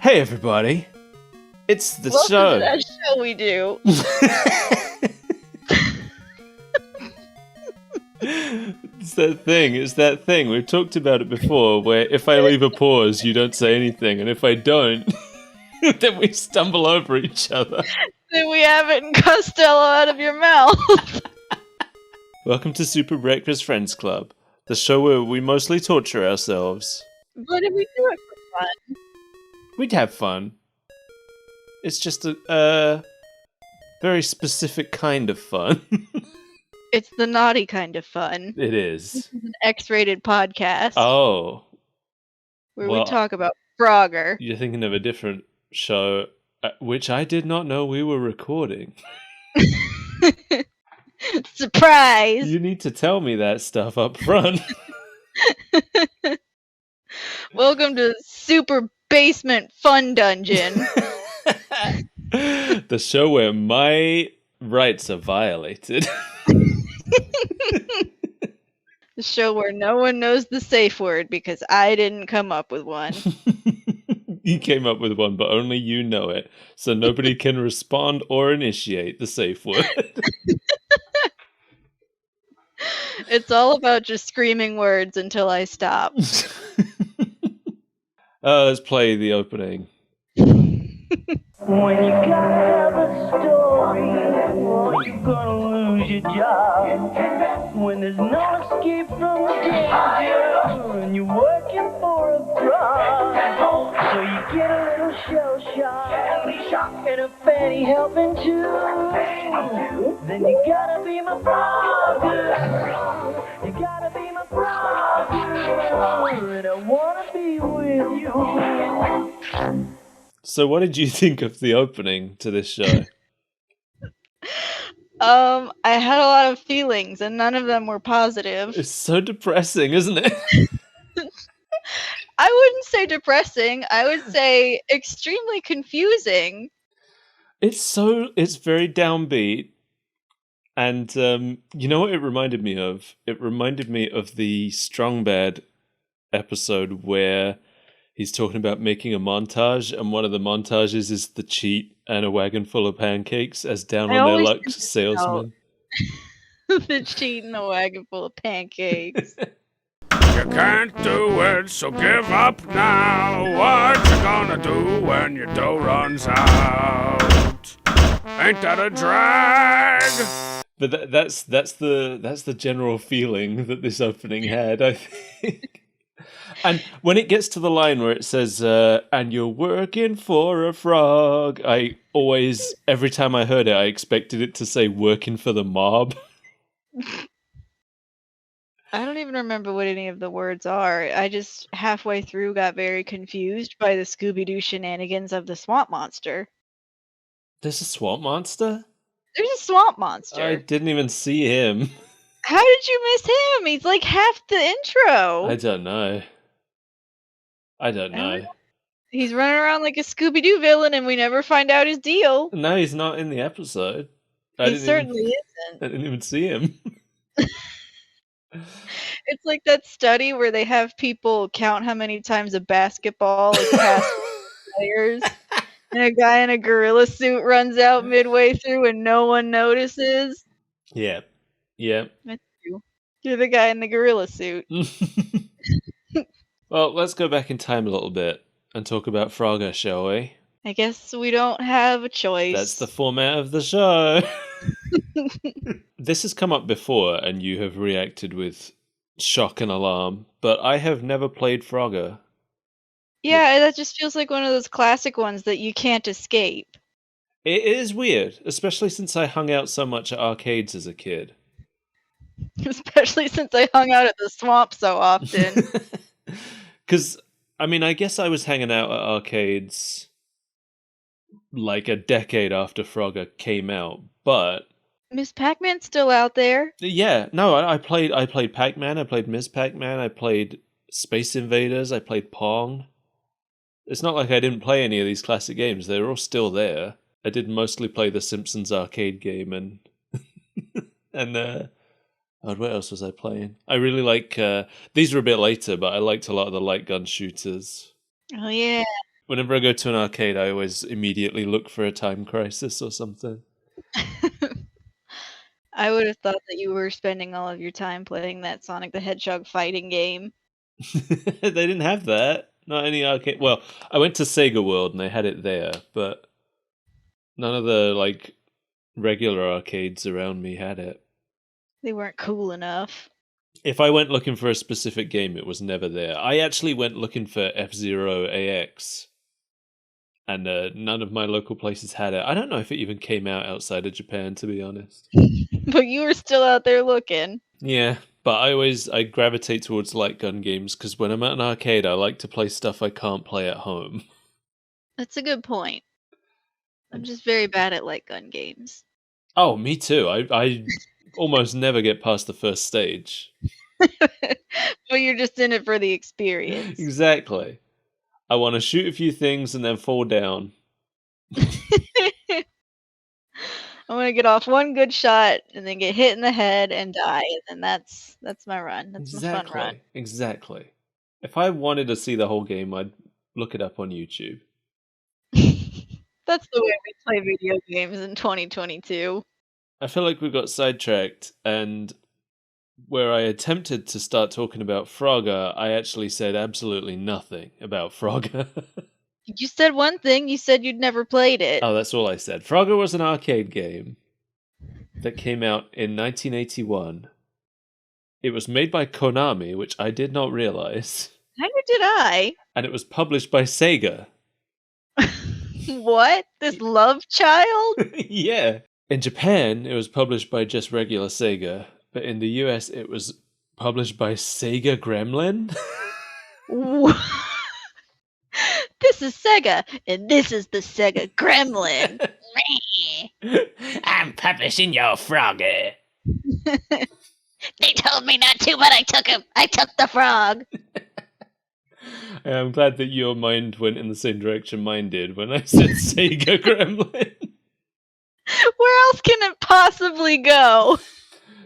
Hey everybody, it's the Welcome show. to that show we do. It's that thing. We've talked about it before, where if I leave a pause, you don't say anything, and if I don't, then we stumble over each other. Then we have it in Costello out of your mouth. Welcome to Super Breakfast Friends Club, the show where we mostly torture ourselves. But if we do it for fun. We'd have fun. It's just a very specific kind of fun. It's the naughty kind of fun. It is. This is an X-rated podcast. Oh. Where we talk about Frogger. You're thinking of a different show, which I did not know we were recording. Surprise! You need to tell me that stuff up front. Welcome to Super Basement Fun Dungeon. The show where my rights are violated. The show where no one knows the safe word because I didn't come up with one. You came up with one, but only you know it, so nobody can respond or initiate the safe word. It's all about just screaming words until I stop. Let's play the opening. When you gotta have a story, or you're gonna lose your job. When there's no escape from the danger, and you're working for a fraud. So you get a little shell shock, and a fanny helping too. Then you gotta be my brother. You gotta be my brother, and I wanna be with you. So what did you think of the opening to this show? I had a lot of feelings, and none of them were positive. It's so depressing, isn't it? I wouldn't say depressing. I would say extremely confusing. It's very downbeat. And you know what it reminded me of? It reminded me of the Strong Bad episode where he's talking about making a montage, and one of the montages is the cheat and a wagon full of pancakes as down on their luck salesman. The cheat and a wagon full of pancakes. You can't do it, so give up now. What you gonna do when your dough runs out? Ain't that a drag? But that's the general feeling that this opening had, I think. And when it gets to the line where it says, and you're working for a frog, I always, every time I heard it, I expected it to say working for the mob. I don't even remember what any of the words are. I just halfway through got very confused by the Scooby-Doo shenanigans of the swamp monster. There's a swamp monster? There's a swamp monster. I didn't even see him. How did you miss him? He's like half the intro. I don't know. He's running around like a Scooby-Doo villain, and we never find out his deal. No, he's not in the episode. He certainly isn't. I didn't even see him. It's like that study where they have people count how many times a basketball is passed players, and a guy in a gorilla suit runs out midway through and no one notices. Yeah. That's you. You're the guy in the gorilla suit. Well, let's go back in time a little bit and talk about Frogger, shall we? I guess we don't have a choice. That's the format of the show. This has come up before, and you have reacted with shock and alarm, but I have never played Frogger. Yeah, that just feels like one of those classic ones that you can't escape. It is weird, especially since I hung out so much at arcades as a kid. Especially since I hung out at the swamp so often. Because, I mean, I guess I was hanging out at arcades like a decade after Frogger came out, but Miss Pac-Man's still out there. yeah, no, I played Pac-Man, I played Ms. Pac-Man, I played Space Invaders, I played Pong. It's not like I didn't play any of these classic games, they're all still there. I did mostly play the Simpsons arcade game and what else was I playing? I really like these were a bit later, but I liked a lot of the light gun shooters. Oh yeah. Whenever I go to an arcade, I always immediately look for a Time Crisis or something. I would have thought that you were spending all of your time playing that Sonic the Hedgehog fighting game. They didn't have that. Not any arcade. Well, I went to Sega World and they had it there, but none of the regular arcades around me had it. They weren't cool enough. If I went looking for a specific game, it was never there. I actually went looking for F-Zero AX, and none of my local places had it. I don't know if it even came out outside of Japan, to be honest. But you were still out there looking. Yeah, but I gravitate towards light gun games because when I'm at an arcade, I like to play stuff I can't play at home. That's a good point. I'm just very bad at light gun games. Oh, me too. I almost never get past the first stage. But you're just in it for the experience. Exactly. I want to shoot a few things and then fall down. I'm gonna get off one good shot and then get hit in the head and die, and then that's my run. That's my fun run. Exactly. If I wanted to see the whole game, I'd look it up on YouTube. That's the way we play video games in 2022. I feel like we got sidetracked, and where I attempted to start talking about Frogger, I actually said absolutely nothing about Frogger. You said one thing. You said you'd never played it. Oh, that's all I said. Frogger was an arcade game that came out in 1981. It was made by Konami, which I did not realize. Neither did I. And it was published by Sega. What? This love child? Yeah. In Japan, it was published by just regular Sega, but in the US, it was published by Sega Gremlin. This is Sega, and this is the Sega Gremlin. I'm publishing your Frogger. They told me not to, but I took him. I took the frog. I'm glad that your mind went in the same direction mine did when I said Sega Gremlin. Where else can it possibly go?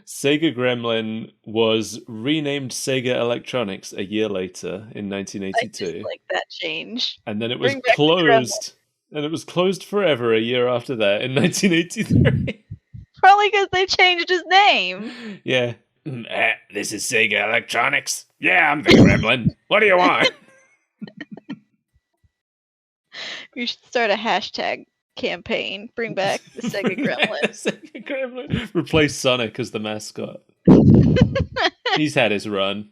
Sega Gremlin was renamed Sega Electronics a year later in 1982. I just like that change. And then it was Bring back the closed. And it was closed forever a year after that in 1983. Probably because they changed his name. Yeah. This is Sega Electronics. Yeah, I'm the Gremlin. What do you want? You should start a hashtag campaign. Bring back the Sega Gremlin. Sega Gremlin. Replace Sonic as the mascot. He's had his run.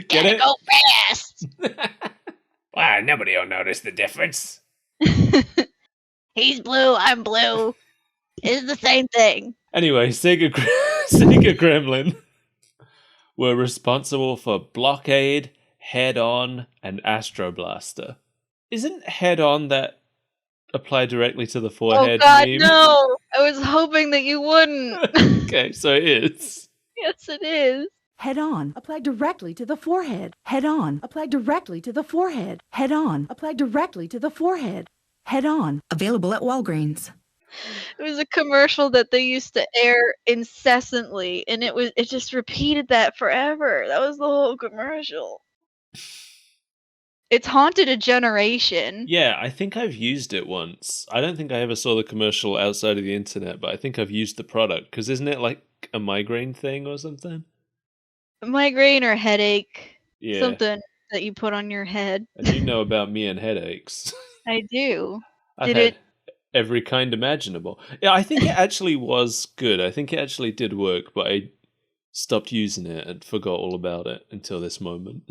Get it? Go fast. Well, nobody will notice the difference. He's blue. I'm blue. It's the same thing. Anyway, Sega Gremlin were responsible for Blockade, Head On, and Astro Blaster. Isn't Head On that apply directly to the forehead? Oh God, meme? no! I was hoping that you wouldn't. Okay, so it is. Yes, it is. Head on, apply directly to the forehead. Head on, apply directly to the forehead. Head on, apply directly to the forehead. Head on, available at Walgreens. It was a commercial that they used to air incessantly, and it just repeated that forever. That was the whole commercial. It's haunted a generation. Yeah, I think I've used it once. I don't think I ever saw the commercial outside of the internet, but I think I've used the product, because isn't it like a migraine thing or something? Migraine or headache. Yeah. Something that you put on your head. And you know about me and headaches. I do. I've Did had it- every kind imaginable. Yeah, I think it actually was good. I think it actually did work, but I stopped using it and forgot all about it until this moment.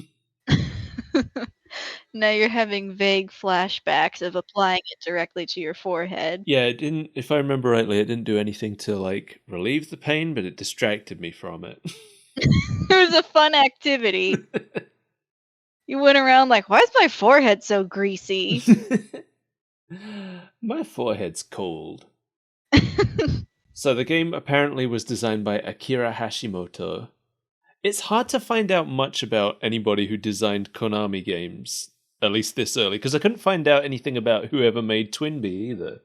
Now you're having vague flashbacks of applying it directly to your forehead. Yeah, it didn't, if I remember rightly, it didn't do anything to like relieve the pain, but it distracted me from it. It was a fun activity. You went around like, why is my forehead so greasy? My forehead's cold. So the game apparently was designed by Akira Hashimoto. It's hard to find out much about anybody who designed Konami games, at least this early, because I couldn't find out anything about whoever made Twinbee either.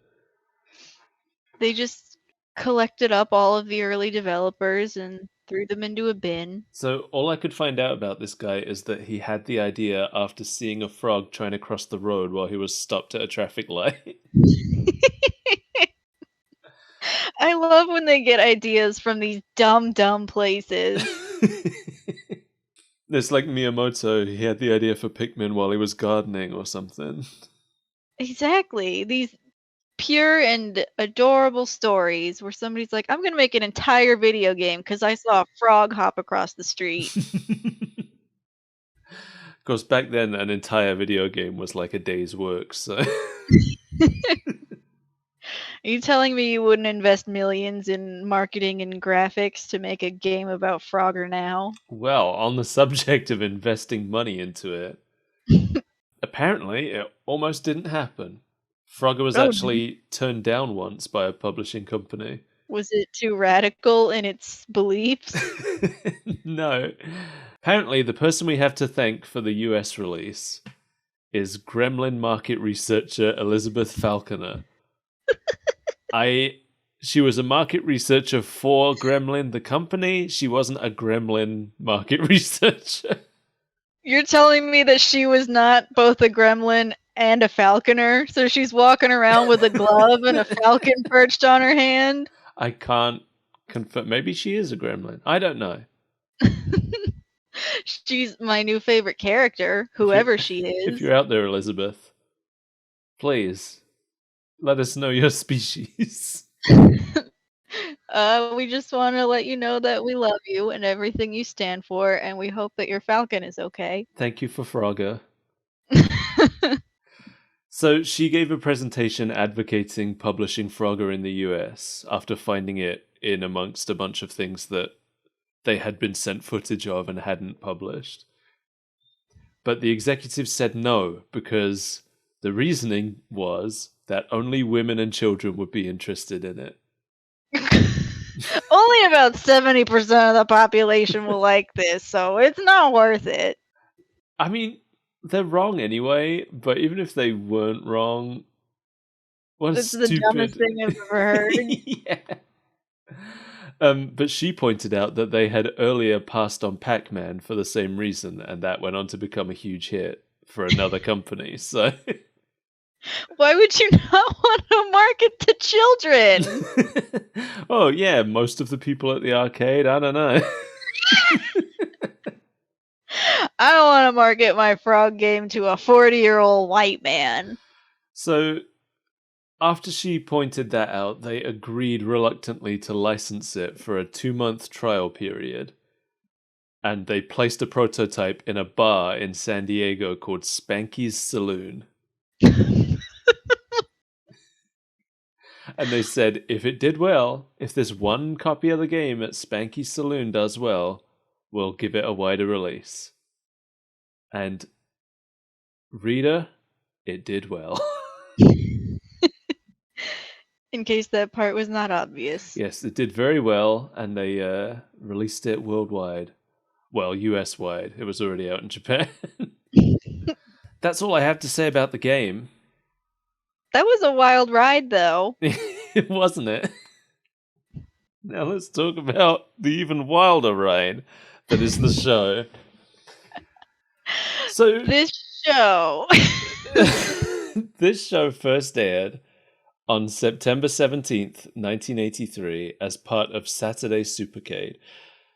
They just collected up all of the early developers and threw them into a bin. So all I could find out about this guy is that he had the idea after seeing a frog trying to cross the road while he was stopped at a traffic light. I love when they get ideas from these dumb places. It's like Miyamoto, he had the idea for Pikmin while he was gardening or something. Exactly. These pure and adorable stories where somebody's like, I'm going to make an entire video game because I saw a frog hop across the street. Of course, back then, an entire video game was like a day's work, so... Are you telling me you wouldn't invest millions in marketing and graphics to make a game about Frogger now? Well, on the subject of investing money into it, apparently it almost didn't happen. Frogger was actually turned down once by a publishing company. Was it too radical in its beliefs? No. Apparently, the person we have to thank for the US release is Gremlin market researcher Elizabeth Falconer. She was a market researcher for Gremlin, the company. She wasn't a Gremlin market researcher. You're telling me that she was not both a gremlin and a falconer? So she's walking around with a glove and a falcon perched on her hand? I can't confirm. Maybe she is a Gremlin. I don't know. She's my new favorite character, whoever she is. If you're out there, Elizabeth, please let us know your species. We just want to let you know that we love you and everything you stand for, and we hope that your falcon is okay. Thank you for Frogger. So she gave a presentation advocating publishing Frogger in the US after finding it in amongst a bunch of things that they had been sent footage of and hadn't published. But the executives said no, because the reasoning was that only women and children would be interested in it. Only about 70% of the population will like this, so it's not worth it. I mean, they're wrong anyway, but even if they weren't wrong, what It's stupid... the dumbest thing I've ever heard. Yeah. But she pointed out that they had earlier passed on Pac-Man for the same reason, and that went on to become a huge hit for another company, so... Why would you not want to market to children? Oh, yeah, most of the people at the arcade, I don't know. I don't want to market my frog game to a 40-year-old white man. So, after she pointed that out, they agreed reluctantly to license it for a 2-month trial period. And they placed a prototype in a bar in San Diego called Spanky's Saloon. And they said, if it did well, if this one copy of the game at Spanky's Saloon does well, we'll give it a wider release. And, reader, it did well. In case that part was not obvious. Yes, it did very well, and they released it worldwide. Well, US-wide. It was already out in Japan. That's all I have to say about the game. That was a wild ride, though. It wasn't it? Now let's talk about the even wilder ride that is the show. So This show. This show first aired on September 17th, 1983, as part of Saturday Supercade.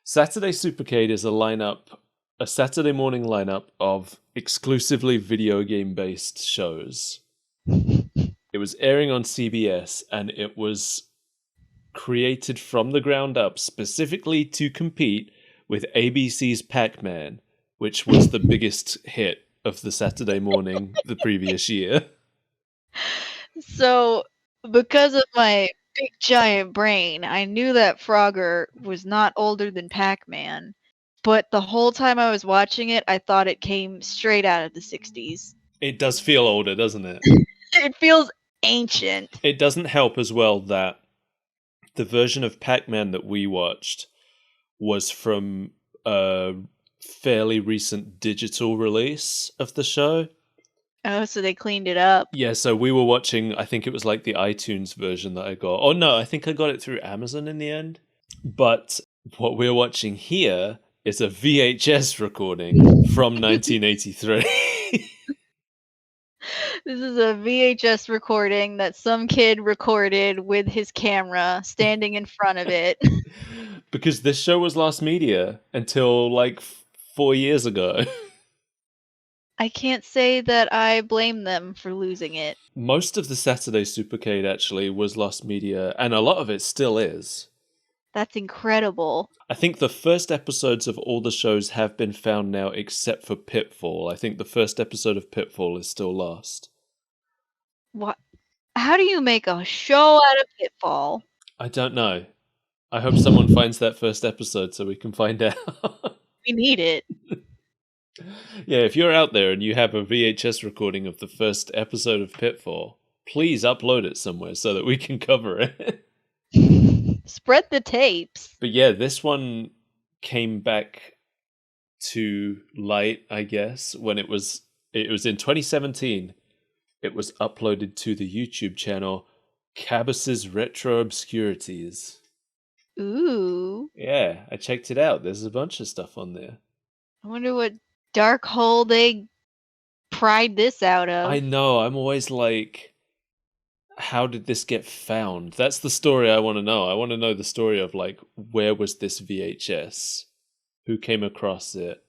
Saturday Supercade is a Saturday morning lineup of exclusively video game-based shows. It was airing on CBS, and it was created from the ground up specifically to compete with ABC's Pac-Man, which was the biggest hit of the Saturday morning the previous year. So, because of my big giant brain, I knew that Frogger was not older than Pac-Man, but the whole time I was watching it, I thought it came straight out of the 60s. It does feel older, doesn't it? It feels ancient. It doesn't help as well that the version of Pac-Man that we watched was from a fairly recent digital release of the show. Oh, so they cleaned it up. Yeah, so we were watching, I think it was like the iTunes version that I got. Oh no, I think I got it through Amazon in the end. But What we're watching here is a VHS recording from 1983. This is a VHS recording that some kid recorded with his camera standing in front of it. Because this show was lost media until like 4 years ago. I can't say that I blame them for losing it. Most of the Saturday Supercade actually was lost media, and a lot of it still is. That's incredible. I think the first episodes of all the shows have been found now except for Pitfall. I think the first episode of Pitfall is still lost. What? How do you make a show out of Pitfall? I don't know. I hope someone finds that first episode so we can find out. We need it. Yeah, if you're out there and you have a VHS recording of the first episode of Pitfall, please upload it somewhere so that we can cover it. Spread the tapes. But yeah, this one came back to light, I guess, when it was in 2017. It was uploaded to the YouTube channel Cabas's Retro Obscurities. Ooh. Yeah, I checked it out. There's a bunch of stuff on there. I wonder what dark hole they pried this out of. I know, I'm always like, how did this get found? That's the story I want to know. I want to know the story of like, where was this VHS? Who came across it?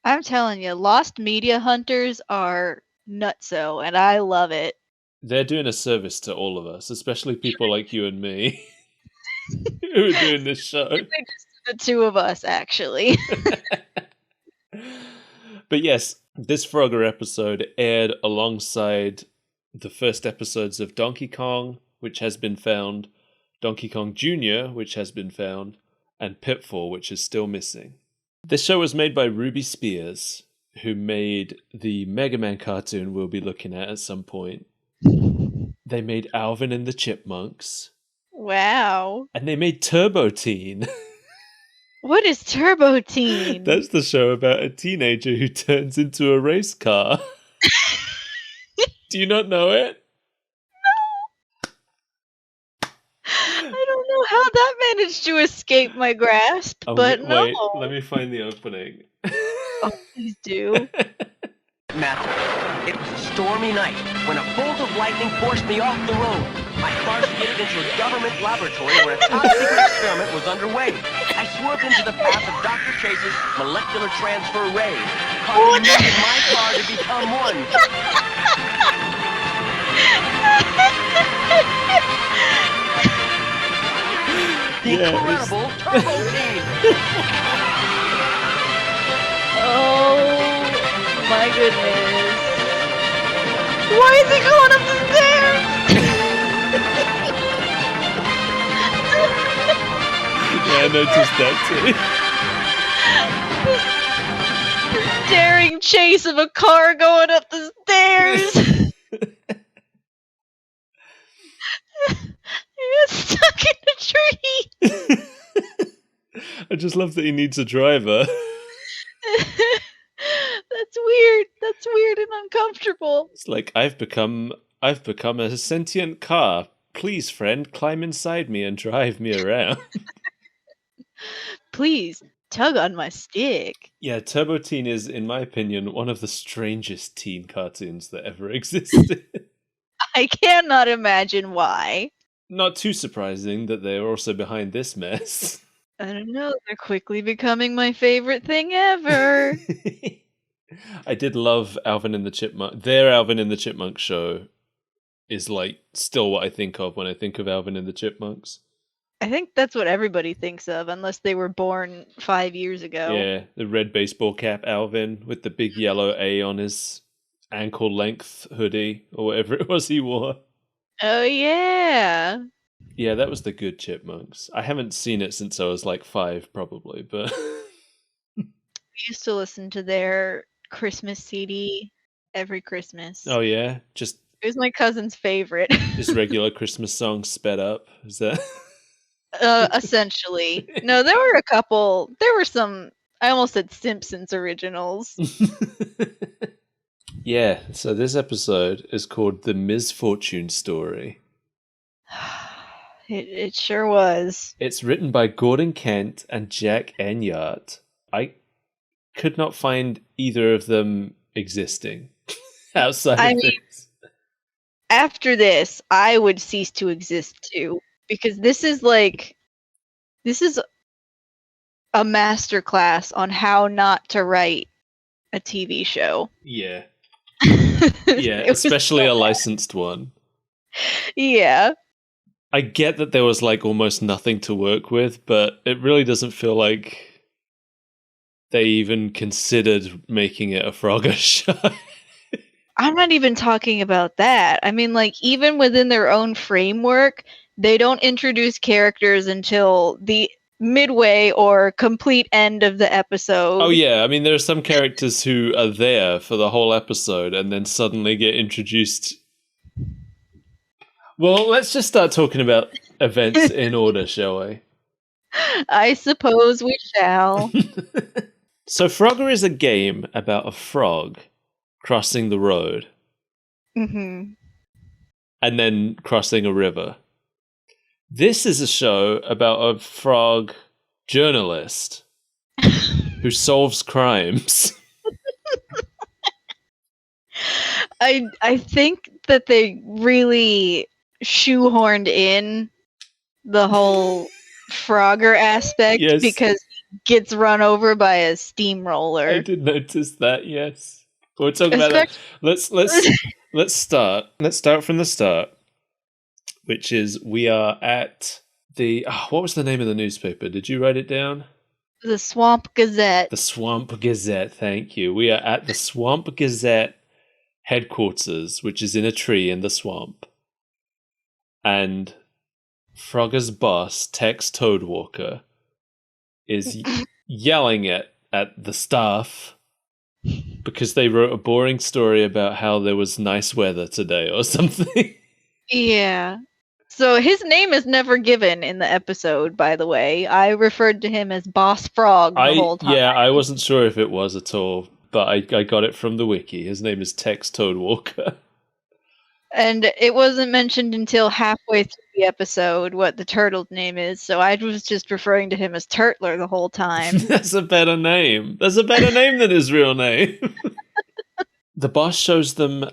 I'm telling you, Lost Media Hunters are nutso, and I love it. They're doing a service to all of us, especially people like you and me who are doing this show. Just the two of us, actually. But yes, this Frogger episode aired alongside the first episodes of Donkey Kong, which has been found, Donkey Kong Jr., which has been found, and Pitfall, which is still missing. This show was made by Ruby Spears, who made the Mega Man cartoon we'll be looking at some point. They made Alvin and the Chipmunks. Wow. And they made Turbo Teen. What is Turbo Teen? That's the show about a teenager who turns into a race car. Do you not know it? I don't know how that managed to escape my grasp, but no. Wait, let me find the opening. Oh, please do. Matthew, it was a stormy night when a bolt of lightning forced me off the road. I skidded into a government laboratory where a top-secret experiment was underway. I swerved into the path of Dr. Chase's molecular transfer ray, causing me and my car to become one. The incredible Turbo Teen. Oh my goodness. Why is he going up the stairs? Yeah, I noticed that too. This daring chase of a car going up the stairs. He got stuck in a tree. I just love that he needs a driver. That's weird. That's weird and uncomfortable. It's like, I've become a sentient car. Please, friend, climb inside me and drive me around. Please, tug on my stick. Yeah, Turbo Teen is, in my opinion, one of the strangest teen cartoons that ever existed. I cannot imagine why. Not too surprising that they're also behind this mess. I don't know. They're quickly becoming my favorite thing ever. I did love Alvin and the Chipmunk. Their Alvin and the Chipmunk show is like still what I think of when I think of Alvin and the Chipmunks. I think that's what everybody thinks of, unless they were born 5 years ago. Yeah, the red baseball cap Alvin with the big yellow A on his ankle length hoodie or whatever it was he wore. Oh, yeah. Yeah, that was the good Chipmunks. I haven't seen it since I was like 5 probably, but We used to listen to their Christmas CD every Christmas. oh yeah, just It was my cousin's favorite. regular Christmas songs sped up. Is that Essentially. No, there were a couple. There were some, I almost said Simpsons originals. Yeah, so this episode is called The Misfortune Story. It sure was. It's written by Gordon Kent and Jack Enyart. I could not find either of them existing outside I of mean, this. after this, I would cease to exist too. Because this is a masterclass on how not to write a TV show. Yeah. Yeah, It was especially so a licensed one. Yeah. I get that there was like almost nothing to work with, but it really doesn't feel like they even considered making it a Frogger show. I'm not even talking about that. I mean, like, even within their own framework, they don't introduce characters until the midway or complete end of the episode. Oh yeah, I mean there are some characters who are there for the whole episode and then suddenly get introduced. Well, let's just start talking about events in order, shall we? I suppose we shall. So Frogger is a game about a frog crossing the road hmm and then crossing a river. This is a show about a frog journalist who solves crimes. I think that they really shoehorned in the whole Frogger aspect Yes. because he gets run over by a I steamroller. did notice that, yes. We'll talk about that. Let's start. Let's start from the start, which is we are at the what was the name of the newspaper? Did you write it down? The Swamp Gazette. The Swamp Gazette, thank you. We are at the Swamp Gazette headquarters, which is in a tree in the swamp. And Frogger's boss, Tex Toadwalker, is yelling at the staff because they wrote a boring story about how there was nice weather today or something. Yeah. So his name is never given in the episode, by the way. I referred to him as Boss Frog the whole time. Yeah, I wasn't sure if it was at all, but I got it from the wiki. His name is Tex Toadwalker. And it wasn't mentioned until halfway through the episode what the turtle's name is, so I was just referring to him as Turtler the whole time. That's a better name. That's a better name than his real name. The boss shows them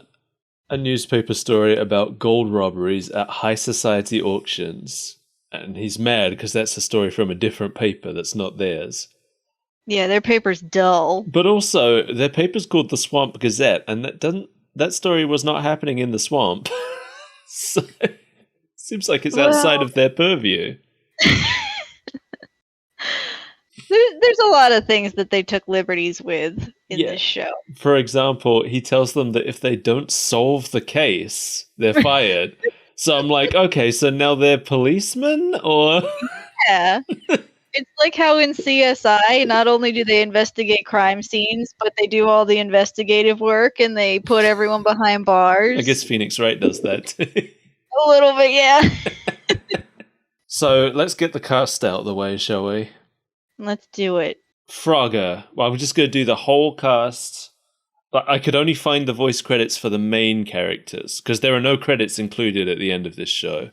a newspaper story about gold robberies at high society auctions. And he's mad because that's a story from a different paper that's not theirs. Yeah, their paper's dull. But also, their paper's called the Swamp Gazette, and that story was not happening in the swamp. So it seems like it's outside of their purview. There's a lot of things that they took liberties with in this show. For example, he tells them that if they don't solve the case, they're fired. So I'm like, okay, so now they're policemen? Or Yeah. It's like how in CSI, not only do they investigate crime scenes, but they do all the investigative work and they put everyone behind bars. I guess Phoenix Wright does that too. A little bit, yeah. So let's get the cast out of the way, shall we? Let's do it. Frogger. Well, we're just going to do the whole cast. But I could only find the voice credits for the main characters, because there are no credits included at the end of this show.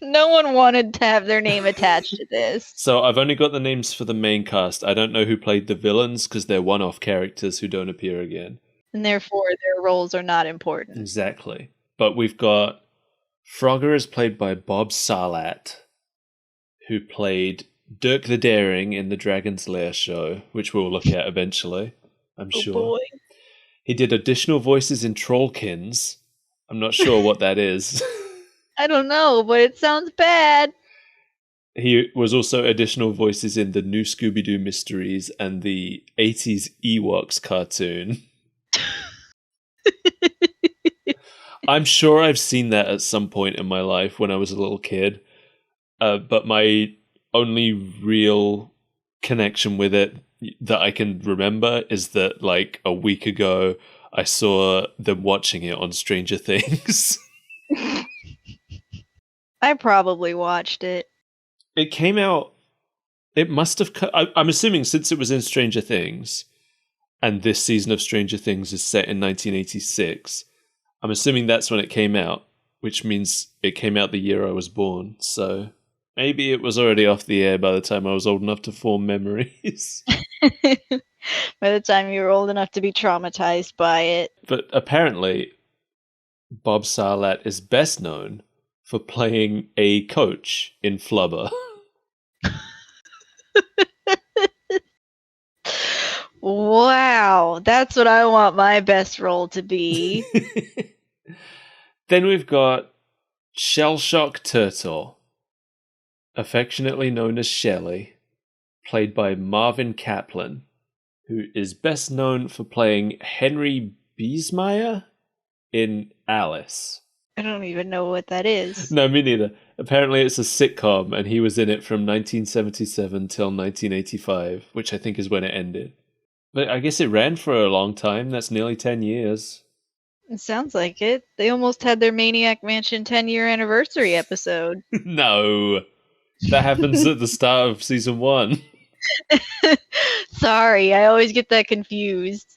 No one wanted to have their name attached to this. So I've only got the names for the main cast. I don't know who played the villains, because they're one-off characters who don't appear again. And therefore, their roles are not important. Exactly. But we've got... Frogger is played by Bob Salat, who played Dirk the Daring in the Dragon's Lair show, which we'll look at eventually, I'm sure. Boy. He did additional voices in Trollkins. I'm not sure what that is. I don't know, but it sounds bad. He was also additional voices in the new Scooby-Doo Mysteries and the 80s Ewoks cartoon. I'm sure I've seen that at some point in my life when I was a little kid. But my only real connection with it that I can remember is that, like, a week ago, I saw them watching it on Stranger Things. I probably watched it. It came out... It must have... I'm assuming since it was in Stranger Things, and this season of Stranger Things is set in 1986, I'm assuming that's when it came out. which means it came out the year I was born. So maybe it was already off the air by the time I was old enough to form memories. By the time you were old enough to be traumatized by it. But apparently, Bob Sarlat is best known for playing a coach in Flubber. Wow, that's what I want my best role to be. Then we've got Shell Shock Turtle, affectionately known as Shelly, played by Marvin Kaplan, who is best known for playing Henry Biesmeyer in Alice. I don't even know what that is. No, me neither. Apparently it's a sitcom, and he was in it from 1977 till 1985, which I think is when it ended. But I guess it ran for a long time. That's nearly 10 years. It sounds like it. They almost had their Maniac Mansion 10-year anniversary episode. No. That happens at the start of season 1. Sorry, I always get that confused.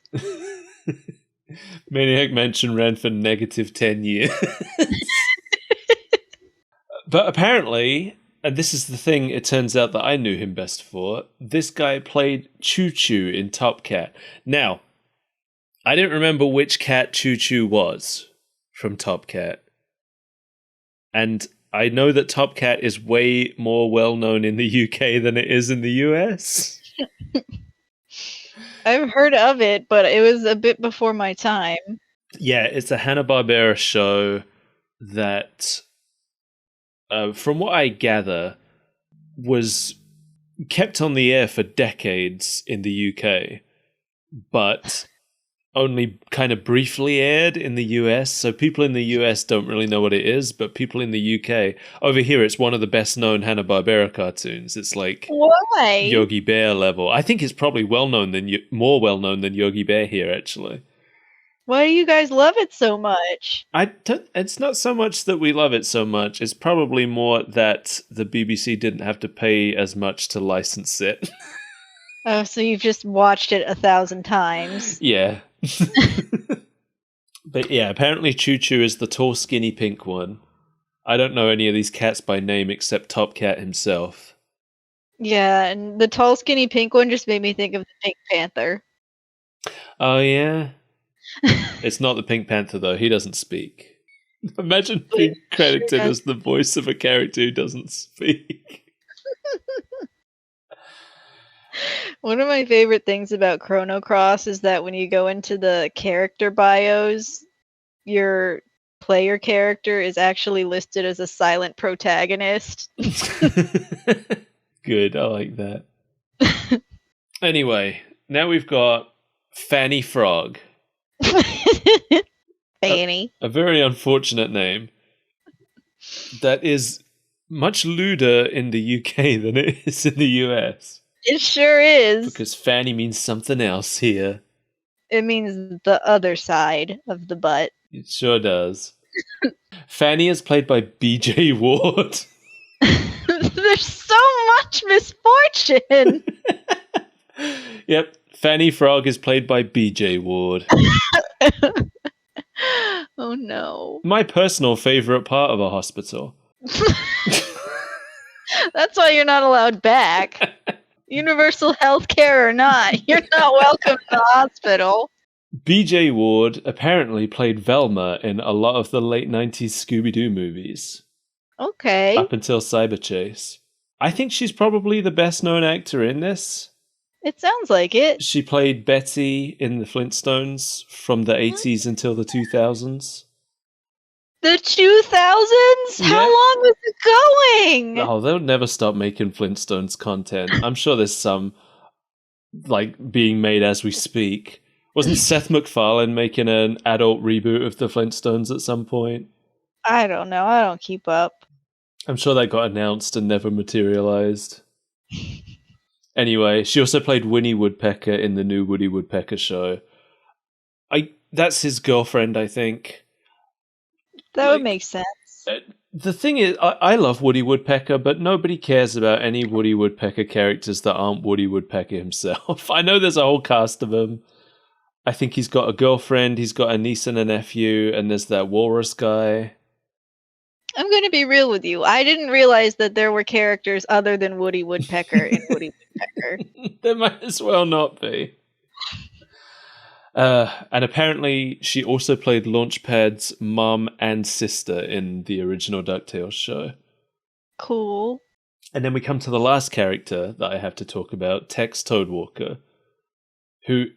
Maniac Mansion ran for negative 10 years. But apparently, and this is the thing it turns out that I knew him best for, this guy played Choo Choo in Top Cat. Now, I didn't remember which cat Choo Choo was from Top Cat. And I know that Top Cat is way more well known in the UK than it is in the US. I've heard of it, but it was a bit before my time. Yeah, it's a Hanna-Barbera show that, from what I gather, was kept on the air for decades in the UK, but only kind of briefly aired in the US. So people in the US don't really know what it is, but people in the UK, over here, it's one of the best known Hanna-Barbera cartoons. It's like Why? Yogi Bear level. I think it's probably more well known than Yogi Bear here, actually. Why do you guys love it so much? It's not so much that we love it so much. It's probably more that the BBC didn't have to pay as much to license it. Oh, so you've just watched it 1,000 times. Yeah. But yeah, apparently Choo Choo is the tall, skinny, pink one. I don't know any of these cats by name except Top Cat himself. Yeah, and the tall, skinny, pink one just made me think of the Pink Panther. Oh, yeah? It's not the Pink Panther, though. He doesn't speak. Imagine being credited as the voice of a character who doesn't speak. One of my favorite things about Chrono Cross is that when you go into the character bios, your player character is actually listed as a silent protagonist. Good, I like that. Anyway, now we've got Fanny Frog. Fanny. A very unfortunate name that is much lewder in the UK than it is in the US. It sure is. Because Fanny means something else here. It means the other side of the butt. It sure does. Fanny is played by BJ Ward. There's so much misfortune. Yep, Fanny Frog is played by BJ Ward. Oh no. My personal favorite part of a hospital. That's why you're not allowed back. Universal health care or not, you're not welcome to the hospital. BJ Ward apparently played Velma in a lot of the late 90s Scooby-Doo movies. Okay. Up until Cyberchase. I think she's probably the best known actor in this. It sounds like it. She played Betty in the Flintstones from the 80s until the 2000s. The 2000s? How Yeah. long was it going? Oh, they'll never stop making Flintstones content. I'm sure there's some, like, being made as we speak. Wasn't Seth MacFarlane making an adult reboot of the Flintstones at some point? I don't know. I don't keep up. I'm sure that got announced and never materialized. Anyway, she also played Winnie Woodpecker in the new Woody Woodpecker show. That's his girlfriend, I think. That would make sense. The thing is, I love Woody Woodpecker, but nobody cares about any Woody Woodpecker characters that aren't Woody Woodpecker himself. I know there's a whole cast of them. I think he's got a girlfriend, he's got a niece and a nephew, and there's that walrus guy. I'm going to be real with you. I didn't realize that there were characters other than Woody Woodpecker in Woody Woodpecker. There might as well not be. And apparently she also played Launchpad's mum and sister in the original DuckTales show. Cool. And then we come to the last character that I have to talk about, Tex Toadwalker, who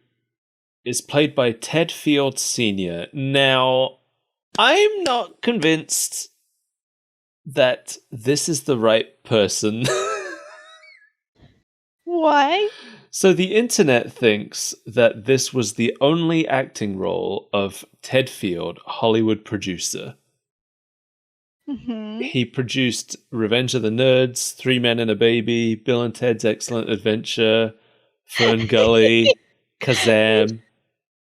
is played by Ted Field Sr. Now, I'm not convinced that this is the right person. Why? So the internet thinks that this was the only acting role of Ted Field, Hollywood producer. Mm-hmm. He produced Revenge of the Nerds, Three Men and a Baby, Bill and Ted's Excellent Adventure, Fern Gully, Kazam,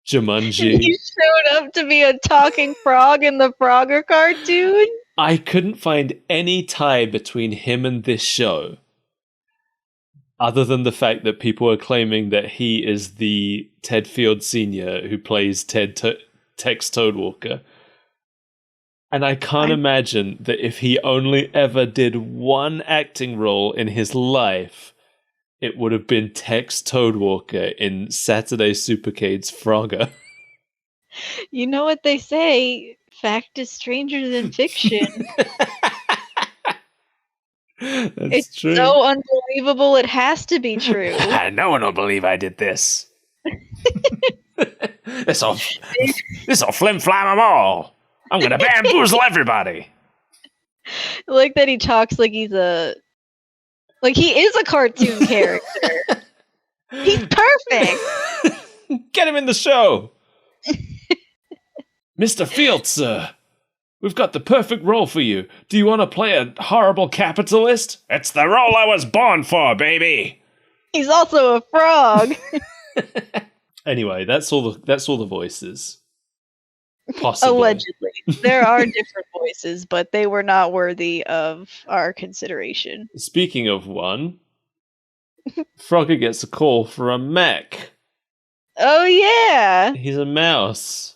Jumanji. He showed up to be a talking frog in the Frogger cartoon? I couldn't find any tie between him and this show, other than the fact that people are claiming that he is the Ted Field Sr. who plays Tex Toadwalker. And I can't imagine that if he only ever did one acting role in his life, it would have been Tex Toadwalker in Saturday Supercade's Frogger. You know what they say, fact is stranger than fiction. It's true. so unbelievable it has to be true. No one will believe I did this. This'll flim flam them all. I'm gonna bamboozle everybody. Like that he talks like he is a cartoon character. He's perfect. Get him in the show. Mr. Field, sir. We've got the perfect role for you. Do you want to play a horrible capitalist? It's the role I was born for, baby. He's also a frog. Anyway, that's all the voices. Possibly. Allegedly. There are different voices, but they were not worthy of our consideration. Speaking of one, Frogger gets a call for a mech. Oh yeah. He's a mouse.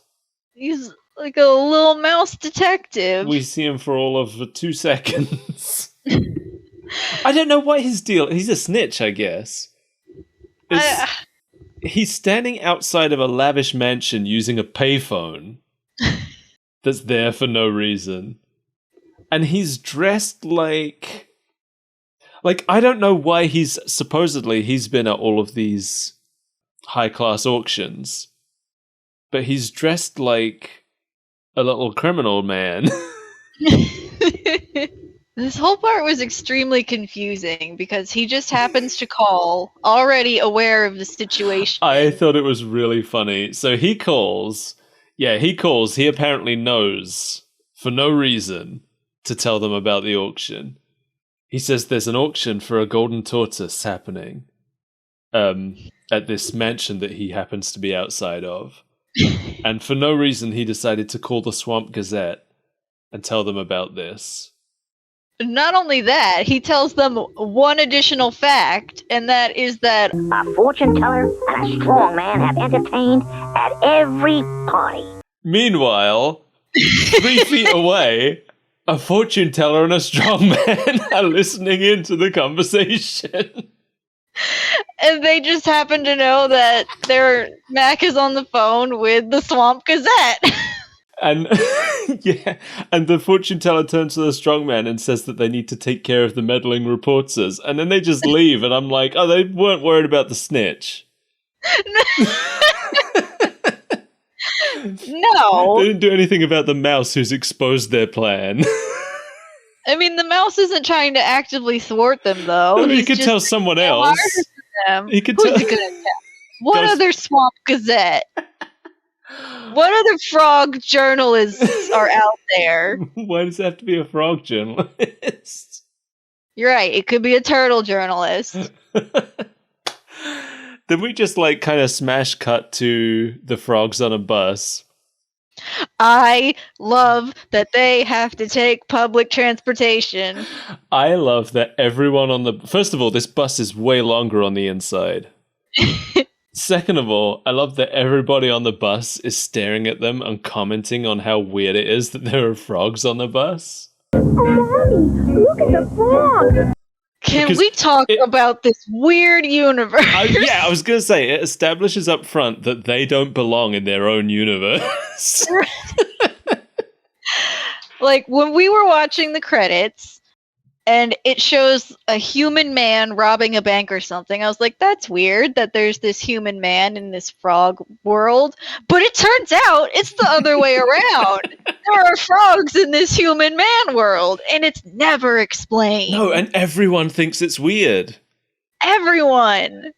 He's like a little mouse detective. We see him for all of 2 seconds. I don't know what his deal. He's a snitch, I guess. He's standing outside of a lavish mansion using a payphone that's there for no reason. And he's dressed like I don't know why he's been at all of these high-class auctions. But he's dressed like a little criminal man. This whole part was extremely confusing because he just happens to call, already aware of the situation. I thought it was really funny. So he calls. Yeah, he calls. He apparently knows, for no reason, to tell them about the auction. He says there's an auction for a golden tortoise happening at this mansion that he happens to be outside of. And for no reason, he decided to call the Swamp Gazette and tell them about this. Not only that, he tells them one additional fact, and that is that a fortune teller and a strong man have entertained at every party. Meanwhile, 3 feet away, a fortune teller and a strong man are listening into the conversation. And they just happen to know that their Mac is on the phone with the Swamp Gazette. And yeah, and the fortune teller turns to the strong man and says that they need to take care of the meddling reporters. And then they just leave, and I'm like, oh, they weren't worried about the snitch. No. They didn't do anything about the mouse who's exposed their plan. I mean, the mouse isn't trying to actively thwart them, though. He could tell someone else. He could Who's tell. he gonna tell? What other Swamp Gazette? What other frog journalists are out there? Why does it have to be a frog journalist? You're right. It could be a turtle journalist. Then we just kind of smash cut to the frogs on a bus. I love that they have to take public transportation. I love that everyone on the... First of all, this bus is way longer on the inside. Second of all, I love that everybody on the bus is staring at them and commenting on how weird it is that there are frogs on the bus. Mommy, look at the frog. Can Because we talk it- about this weird universe? I was going to say, it establishes up front that they don't belong in their own universe. Like, when we were watching the credits, and it shows a human man robbing a bank or something, I was like, that's weird that there's this human man in this frog world. But it turns out it's the other way around. There are frogs in this human man world, and it's never explained. No, and everyone thinks it's weird. Everyone.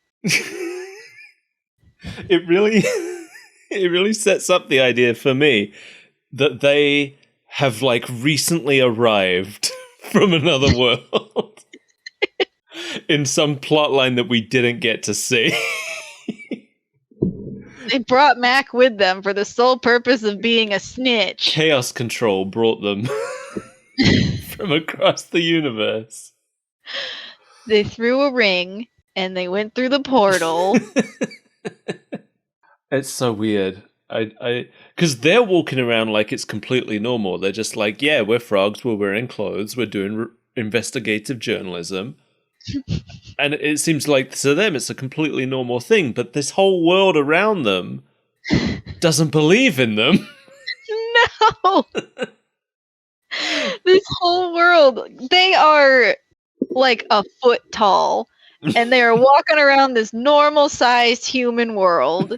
It really sets up the idea for me that they have like recently arrived from another world in some plot line that we didn't get to see. They brought Mac with them for the sole purpose of being a snitch. Chaos Control brought them from across the universe. They threw a ring and they went through the portal. It's so weird. Because they're walking around like it's completely normal. They're just like, yeah, we're frogs, we're wearing clothes, we're doing investigative journalism. And it seems like to them it's a completely normal thing, but this whole world around them doesn't believe in them. No! This whole world, they are like a foot tall, and they are walking around this normal-sized human world.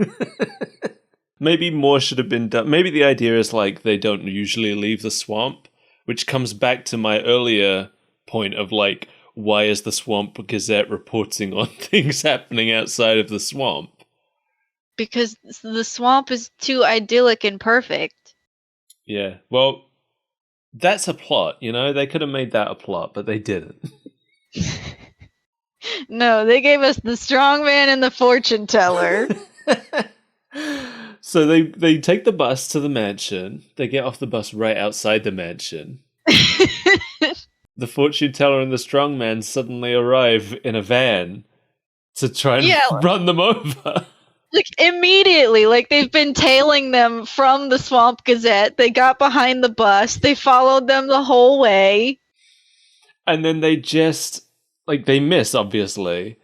Maybe more should have been done. Maybe the idea is like they don't usually leave the swamp, which comes back to my earlier point of like, why is the Swamp Gazette reporting on things happening outside of the swamp? Because the swamp is too idyllic and perfect. Yeah, well, that's a plot, you know? They could have made that a plot, but they didn't. No, they gave us the strong man and the fortune teller. So they take the bus to the mansion. They get off the bus right outside the mansion. The fortune teller and the strong man suddenly arrive in a van to try and run them over. Like, immediately, like, they've been tailing them from the Swamp Gazette. They got behind the bus. They followed them the whole way. And then they just, like, they miss, obviously.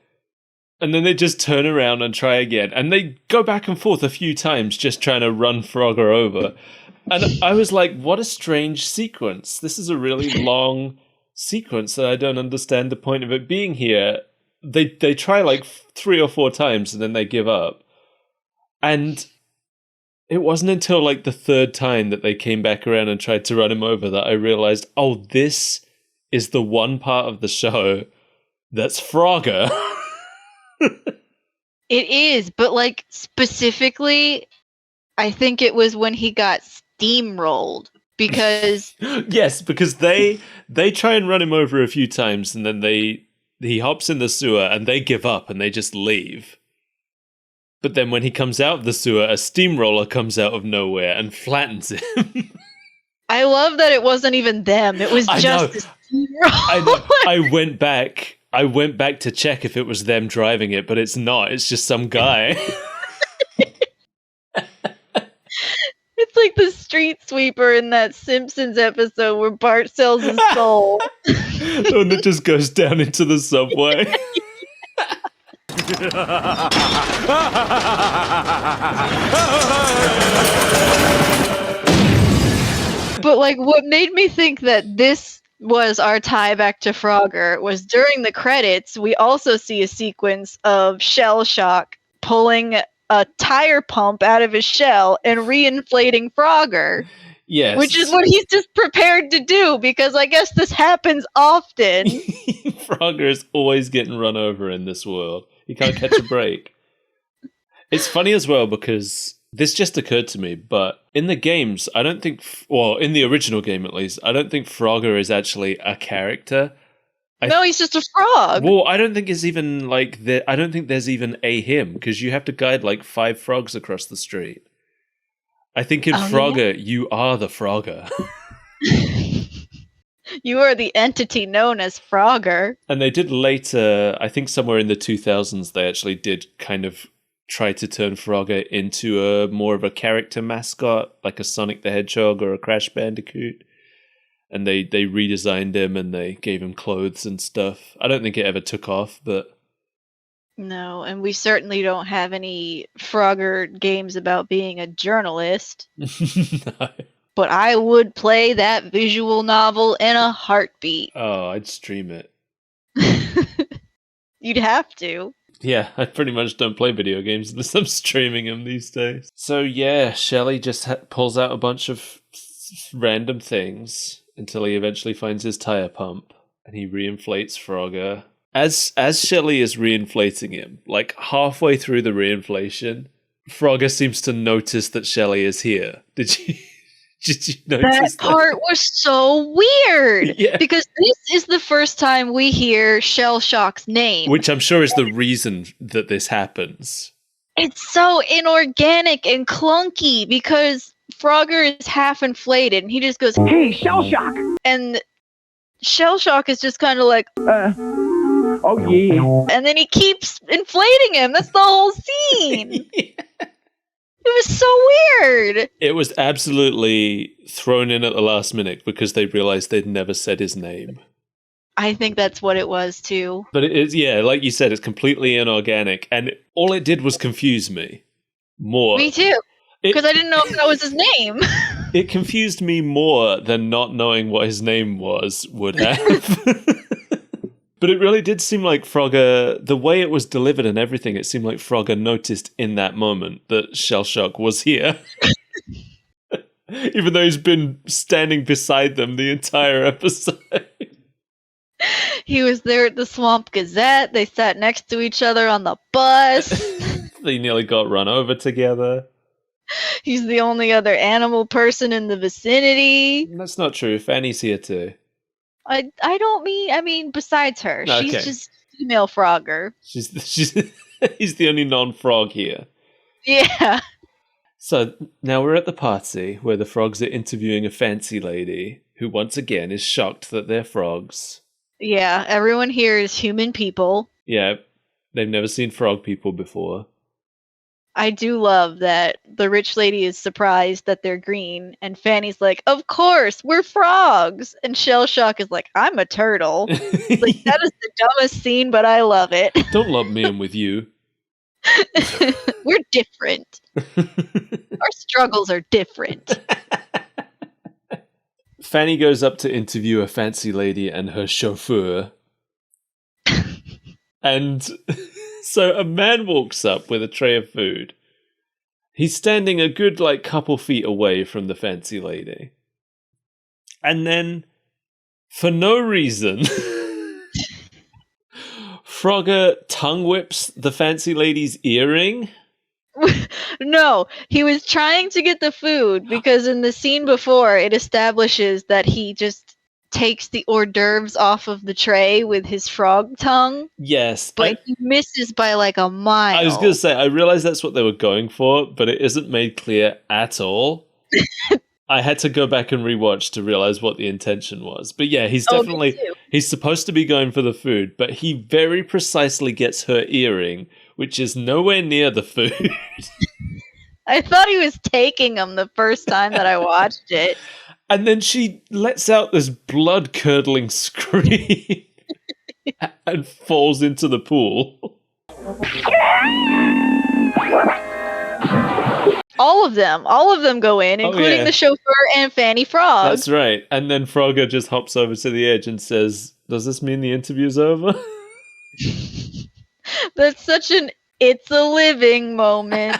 And then they just turn around and try again. And they go back and forth a few times just trying to run Frogger over. And I was like, what a strange sequence. This is a really long sequence that I don't understand the point of it being here. They try like 3 or 4 times and then they give up. And it wasn't until like the 3rd time that they came back around and tried to run him over that I realized, oh, this is the one part of the show that's Frogger. It is, but like specifically, I think it was when he got steamrolled because yes, because they try and run him over a few times and then he hops in the sewer and they give up and they just leave. But then when he comes out of the sewer, a steamroller comes out of nowhere and flattens him. I love that it wasn't even them. It was just a steamroller. I know. I went back to check if it was them driving it, but it's not. It's just some guy. It's like the street sweeper in that Simpsons episode where Bart sells his soul. The one that just goes down into the subway. But like what made me think that this was our tie back to Frogger was during the credits, we also see a sequence of Shell Shock pulling a tire pump out of his shell and reinflating Frogger. Yes. Which is what he's just prepared to do, because I guess this happens often. Frogger is always getting run over in this world. He can't catch a break. It's funny as well because this just occurred to me, but in the games, I don't think, well, in the original game at least, I don't think Frogger is actually a character. No, he's just a frog. Well, I don't think it's even like I don't think there's even a him because you have to guide like 5 frogs across the street. I think in Frogger, you are the Frogger. You are the entity known as Frogger. And they did later, I think somewhere in the 2000s, they actually did kind of try to turn Frogger into a more of a character mascot, like a Sonic the Hedgehog or a Crash Bandicoot. and they redesigned him and they gave him clothes and stuff. I don't think it ever took off, but No, and we certainly don't have any Frogger games about being a journalist. no. But I would play that visual novel in a heartbeat. Oh, I'd stream it. You'd have to. Yeah, I pretty much don't play video games unless I'm streaming them these days. So yeah, Shelley just pulls out a bunch of random things until he eventually finds his tire pump, and he reinflates Frogger. As Shelley is reinflating him, like halfway through the reinflation, Frogger seems to notice that Shelley is here. Did you notice That part was so weird. Yeah. Because this is the first time we hear Shell Shock's name. Which I'm sure is the reason that this happens. It's so inorganic and clunky because Frogger is half inflated and he just goes, Hey, Shell Shock! and Shell Shock is just kind of like, Oh yeah. and then he keeps inflating him. That's the whole scene. It was so weird. It was absolutely thrown in at the last minute because they realized they'd never said his name. I think that's what it was too. But it is, yeah, like you said, it's completely inorganic, and all it did was confuse me more. Me too. Because I didn't know if that was his name. It confused me more than not knowing what his name was would have. But it really did seem like Frogger, the way it was delivered and everything, it seemed like Frogger noticed in that moment that Shell Shock was here. Even though he's been standing beside them the entire episode. He was there at the Swamp Gazette. They sat next to each other on the bus. They nearly got run over together. He's the only other animal person in the vicinity. That's not true. Fanny's here too. I mean besides her. Okay. She's just female Frogger. He's the only non-frog here. Yeah. So now we're at the party where the frogs are interviewing a fancy lady who once again is shocked that they're frogs. Yeah, everyone here is human people. Yeah, they've never seen frog people before. I do love that the rich lady is surprised that they're green, and Fanny's like, "Of course, we're frogs!" And Shell Shock is like, "I'm a turtle." Like, that is the dumbest scene, but I love it. Don't lump me in with you. We're different. Our struggles are different. Fanny goes up to interview a fancy lady and her chauffeur. And so a man walks up with a tray of food. He's standing a good, couple feet away from the fancy lady. And then, for no reason, Frogger tongue whips the fancy lady's earring. No, he was trying to get the food because in the scene before, it establishes that he just takes the hors d'oeuvres off of the tray with his frog tongue. Yes. But he misses by a mile. I was going to say, I realized that's what they were going for, but it isn't made clear at all. I had to go back and rewatch to realize what the intention was. But yeah, he's definitely, he's supposed to be going for the food, but he very precisely gets her earring, which is nowhere near the food. I thought he was taking them the first time that I watched it. And then she lets out this blood-curdling scream and falls into the pool. All of them go in, including the chauffeur and Fanny Frog. That's right. And then Frogger just hops over to the edge and says, "Does this mean the interview's over?" That's such an "it's a living" moment.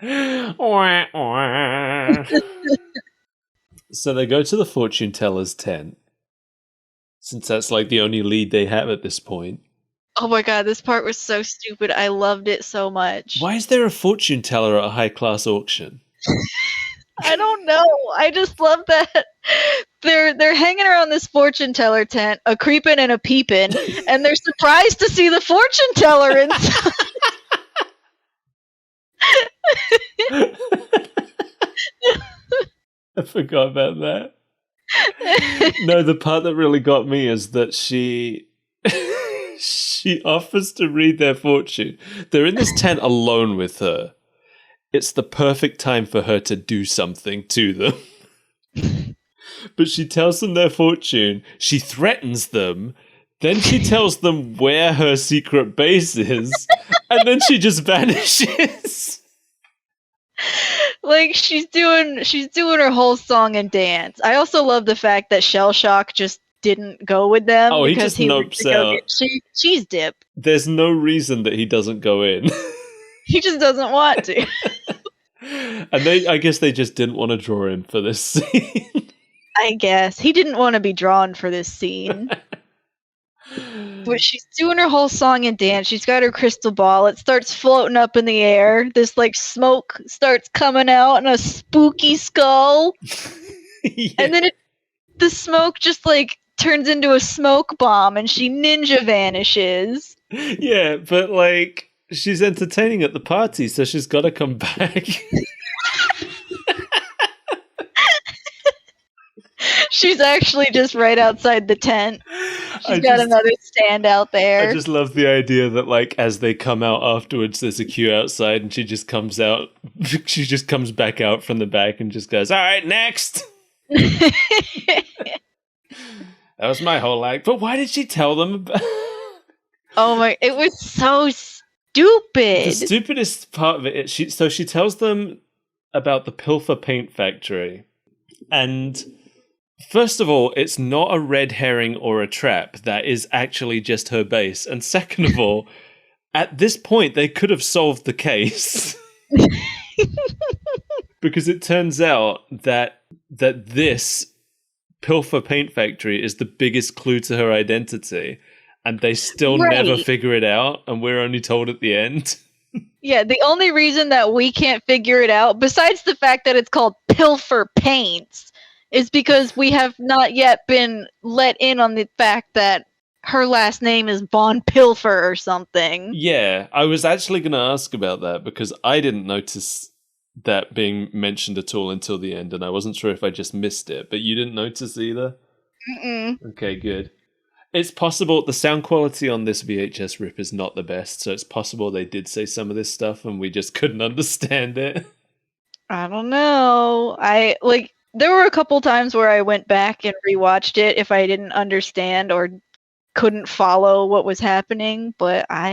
Wah, wah. So they go to the fortune teller's tent, since that's the only lead they have at this point. Oh my god, this part was so stupid. I loved it so much. Why is there a fortune teller at a high-class auction? I don't know. I just love that they're hanging around this fortune teller tent, a creeping and a peeping, and they're surprised to see the fortune teller inside. I forgot about that. No, the part that really got me is that she offers to read their fortune. They're in this tent alone with her. It's the perfect time for her to do something to them. But she tells them their fortune. She threatens them. Then she tells them where her secret base is. And then she just vanishes. Like she's doing her whole song and dance. I also love the fact that Shell Shock just didn't go with them Oh, he because just he went nopes to go out. get cheese dip. There's no reason that he doesn't go in. He just doesn't want to. And I guess they just didn't want to draw him for this scene. I guess he didn't want to be drawn for this scene. But she's doing her whole song and dance. She's got her crystal ball. It starts floating up in the air. This like smoke starts coming out and a spooky skull. Yeah. And then the smoke just like turns into a smoke bomb and she ninja vanishes. Yeah, but like she's entertaining at the party, so she's got to come back. She's actually just right outside the tent. She's got another stand out there. I just love the idea that, like, as they come out afterwards, there's a queue outside, and she just comes out. She just comes back out from the back and just goes, "All right, next." That was my whole act. But why did she tell them about? Oh my! It was so stupid. The stupidest part of it. She tells them about the Pilfer paint factory, and first of all, it's not a red herring or a trap. That is actually just her base. And second of all, at this point, they could have solved the case. Because it turns out that this Pilfer paint factory is the biggest clue to her identity. And they still never figure it out. And we're only told at the end. Yeah, the only reason that we can't figure it out, besides the fact that it's called Pilfer Paints, is because we have not yet been let in on the fact that her last name is Von Pilfer or something. Yeah, I was actually going to ask about that because I didn't notice that being mentioned at all until the end, and I wasn't sure if I just missed it, but you didn't notice either? Mm-mm. Okay, good. It's possible the sound quality on this VHS rip is not the best, so it's possible they did say some of this stuff and we just couldn't understand it. I don't know. There were a couple times where I went back and rewatched it if I didn't understand or couldn't follow what was happening, but not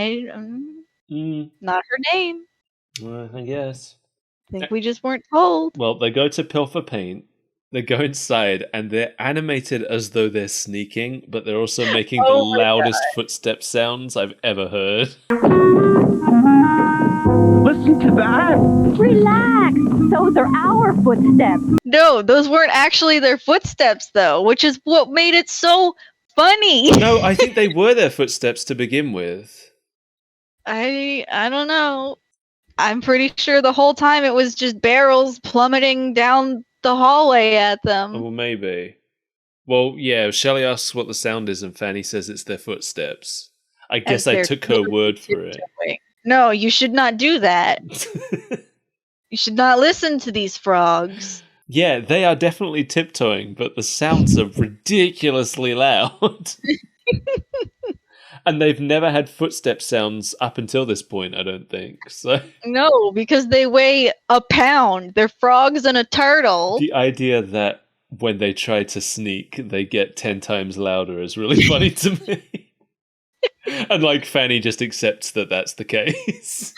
her name. Well, I guess. I think we just weren't told. Well, they go to Pilfer Paint, they go inside, and they're animated as though they're sneaking, but they're also making the loudest footstep sounds I've ever heard. Listen to that. Relax. Those are our footsteps. No, those weren't actually their footsteps, though, which is what made it so funny. No, I think they were their footsteps to begin with. I don't know. I'm pretty sure the whole time it was just barrels plummeting down the hallway at them. Oh, well, maybe. Well, yeah, Shelley asks what the sound is, and Fanny says it's their footsteps. I guess I took her word for it. No, you should not do that. You should not listen to these frogs. Yeah, they are definitely tiptoeing, but the sounds are ridiculously loud. And they've never had footstep sounds up until this point, I don't think. So no, because they weigh a pound. They're frogs and a turtle. The idea that when they try to sneak, they get 10 times louder is really funny to me. And like Fanny just accepts that that's the case.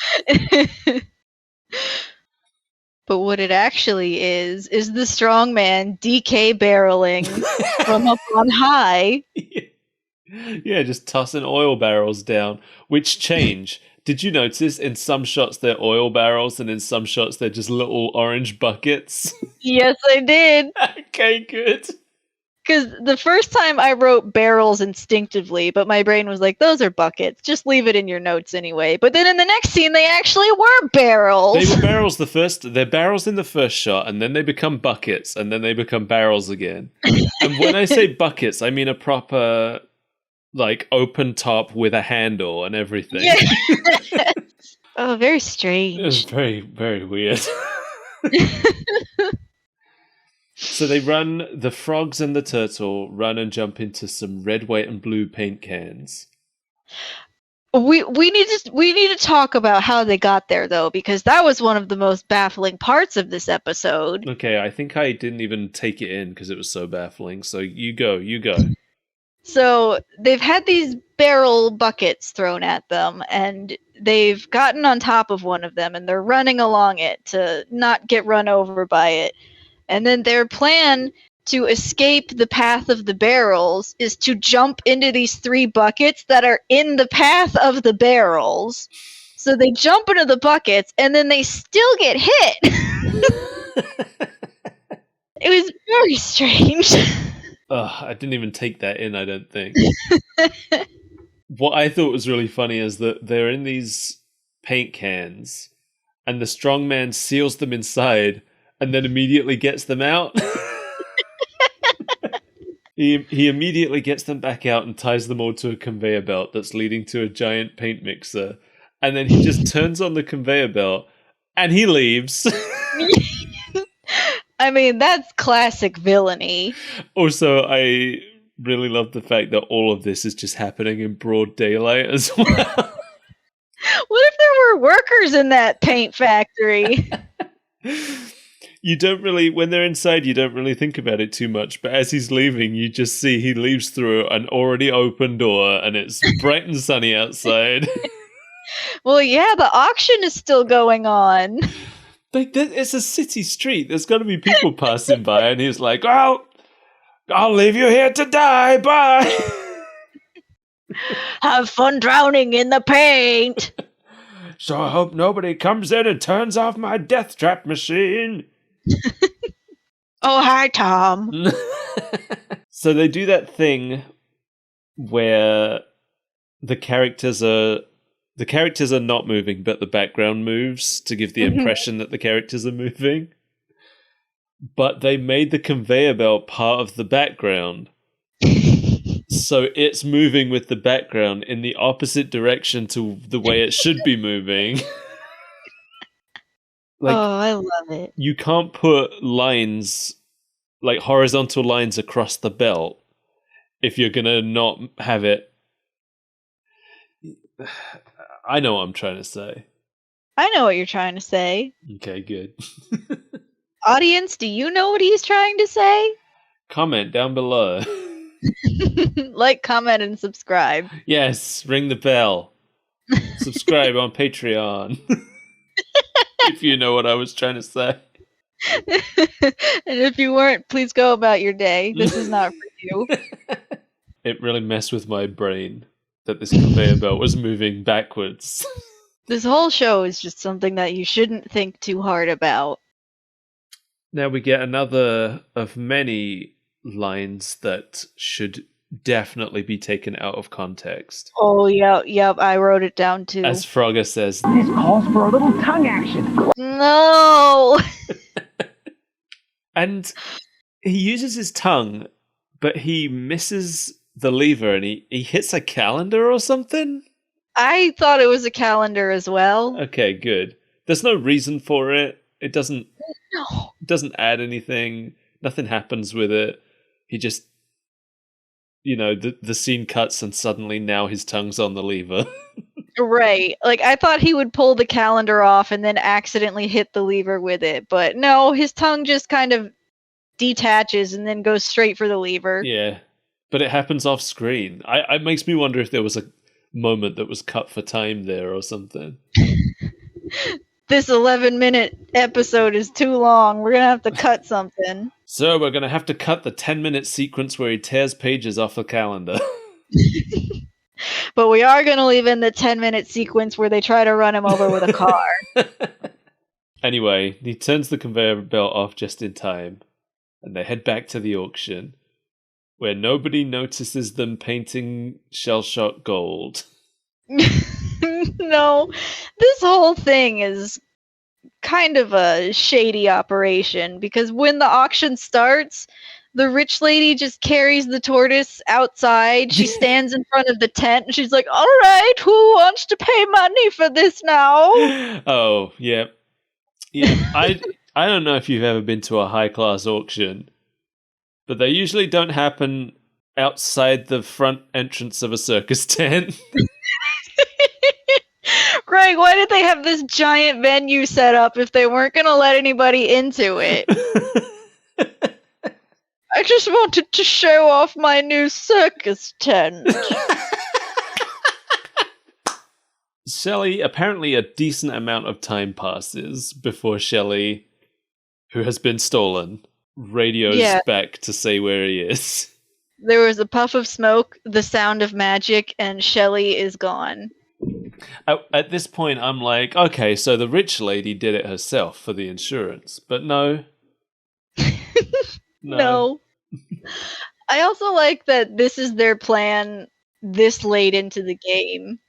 But what it actually is the strongman DK barreling from up on high. Yeah, just tossing oil barrels down, which change. Did you notice in some shots they're oil barrels and in some shots they're just little orange buckets? Yes, I did. Okay, good. Because the first time I wrote barrels instinctively, but my brain was like, those are buckets. Just leave it in your notes anyway. But then in the next scene, they actually were barrels. They were barrels they're barrels in the first shot, and then they become buckets, and then they become barrels again. And when I say buckets, I mean a proper, like, open top with a handle and everything. Yeah. Oh, very strange. It was very, very weird. So the frogs and the turtle run and jump into some red, white, and blue paint cans. We need to talk about how they got there though, because that was one of the most baffling parts of this episode. Okay, I think I didn't even take it in because it was so baffling. So you go. So they've had these barrel buckets thrown at them, and they've gotten on top of one of them, and they're running along it to not get run over by it. And then their plan to escape the path of the barrels is to jump into these 3 buckets that are in the path of the barrels. So they jump into the buckets, and then they still get hit. It was very strange. I didn't even take that in, I don't think. What I thought was really funny is that they're in these paint cans, and the strongman seals them inside and then immediately gets them out. He immediately gets them back out and ties them all to a conveyor belt that's leading to a giant paint mixer. And then he just turns on the conveyor belt and he leaves. I mean, that's classic villainy. Also, I really love the fact that all of this is just happening in broad daylight as well. What if there were workers in that paint factory? You don't really, when they're inside, you don't really think about it too much. But as he's leaving, you just see he leaves through an already open door and it's bright and sunny outside. Well, yeah, the auction is still going on. Like, it's a city street. There's got to be people passing by. And he's like, oh, I'll leave you here to die. Bye. Have fun drowning in the paint. So I hope nobody comes in and turns off my death trap machine. Oh, hi, Tom. So they do that thing where the characters are not moving, but the background moves to give the impression that the characters are moving. But they made the conveyor belt part of the background. So it's moving with the background in the opposite direction to the way it should be moving. Like, oh, I love it. You can't put lines, like horizontal lines across the belt if you're going to not have it. I know what I'm trying to say. I know what you're trying to say. Okay, good. Audience, do you know what he's trying to say? Comment down below. Like, comment, and subscribe. Yes, ring the bell. Subscribe on Patreon. If you know what I was trying to say. And if you weren't, please go about your day. This is not for you. It really messed with my brain that this conveyor belt was moving backwards. This whole show is just something that you shouldn't think too hard about. Now we get another of many lines that should definitely be taken out of context. Oh, yep, I wrote it down too. As Frogger says, This calls for a little tongue action. No! And he uses his tongue, but he misses the lever and he hits a calendar or something? I thought it was a calendar as well. Okay, good. There's no reason for it. It doesn't add anything. Nothing happens with it. He just, the scene cuts and suddenly now his tongue's on the lever. Right. Like, I thought he would pull the calendar off and then accidentally hit the lever with it. But no, his tongue just kind of detaches and then goes straight for the lever. Yeah. But it happens off screen. It makes me wonder if there was a moment that was cut for time there or something. This 11-minute episode is too long. We're going to have to cut something. So we're going to have to cut the 10-minute sequence where he tears pages off the calendar. But we are going to leave in the 10-minute sequence where they try to run him over with a car. Anyway, he turns the conveyor belt off just in time, and they head back to the auction, where nobody notices them painting shell-shock gold. No, this whole thing is kind of a shady operation, because when the auction starts, the rich lady just carries the tortoise outside. She stands in front of the tent and she's like, all right, who wants to pay money for this now? Oh, yeah. I don't know if you've ever been to a high-class auction, but they usually don't happen outside the front entrance of a circus tent. like, why did they have this giant venue set up if they weren't going to let anybody into it? I just wanted to show off my new circus tent. Shelley, apparently a decent amount of time passes before Shelley, who has been stolen, radios back to say where he is. There was a puff of smoke, the sound of magic, and Shelley is gone. At this point, I'm like, okay, so the rich lady did it herself for the insurance. But no. No. I also like that this is their plan this late into the game.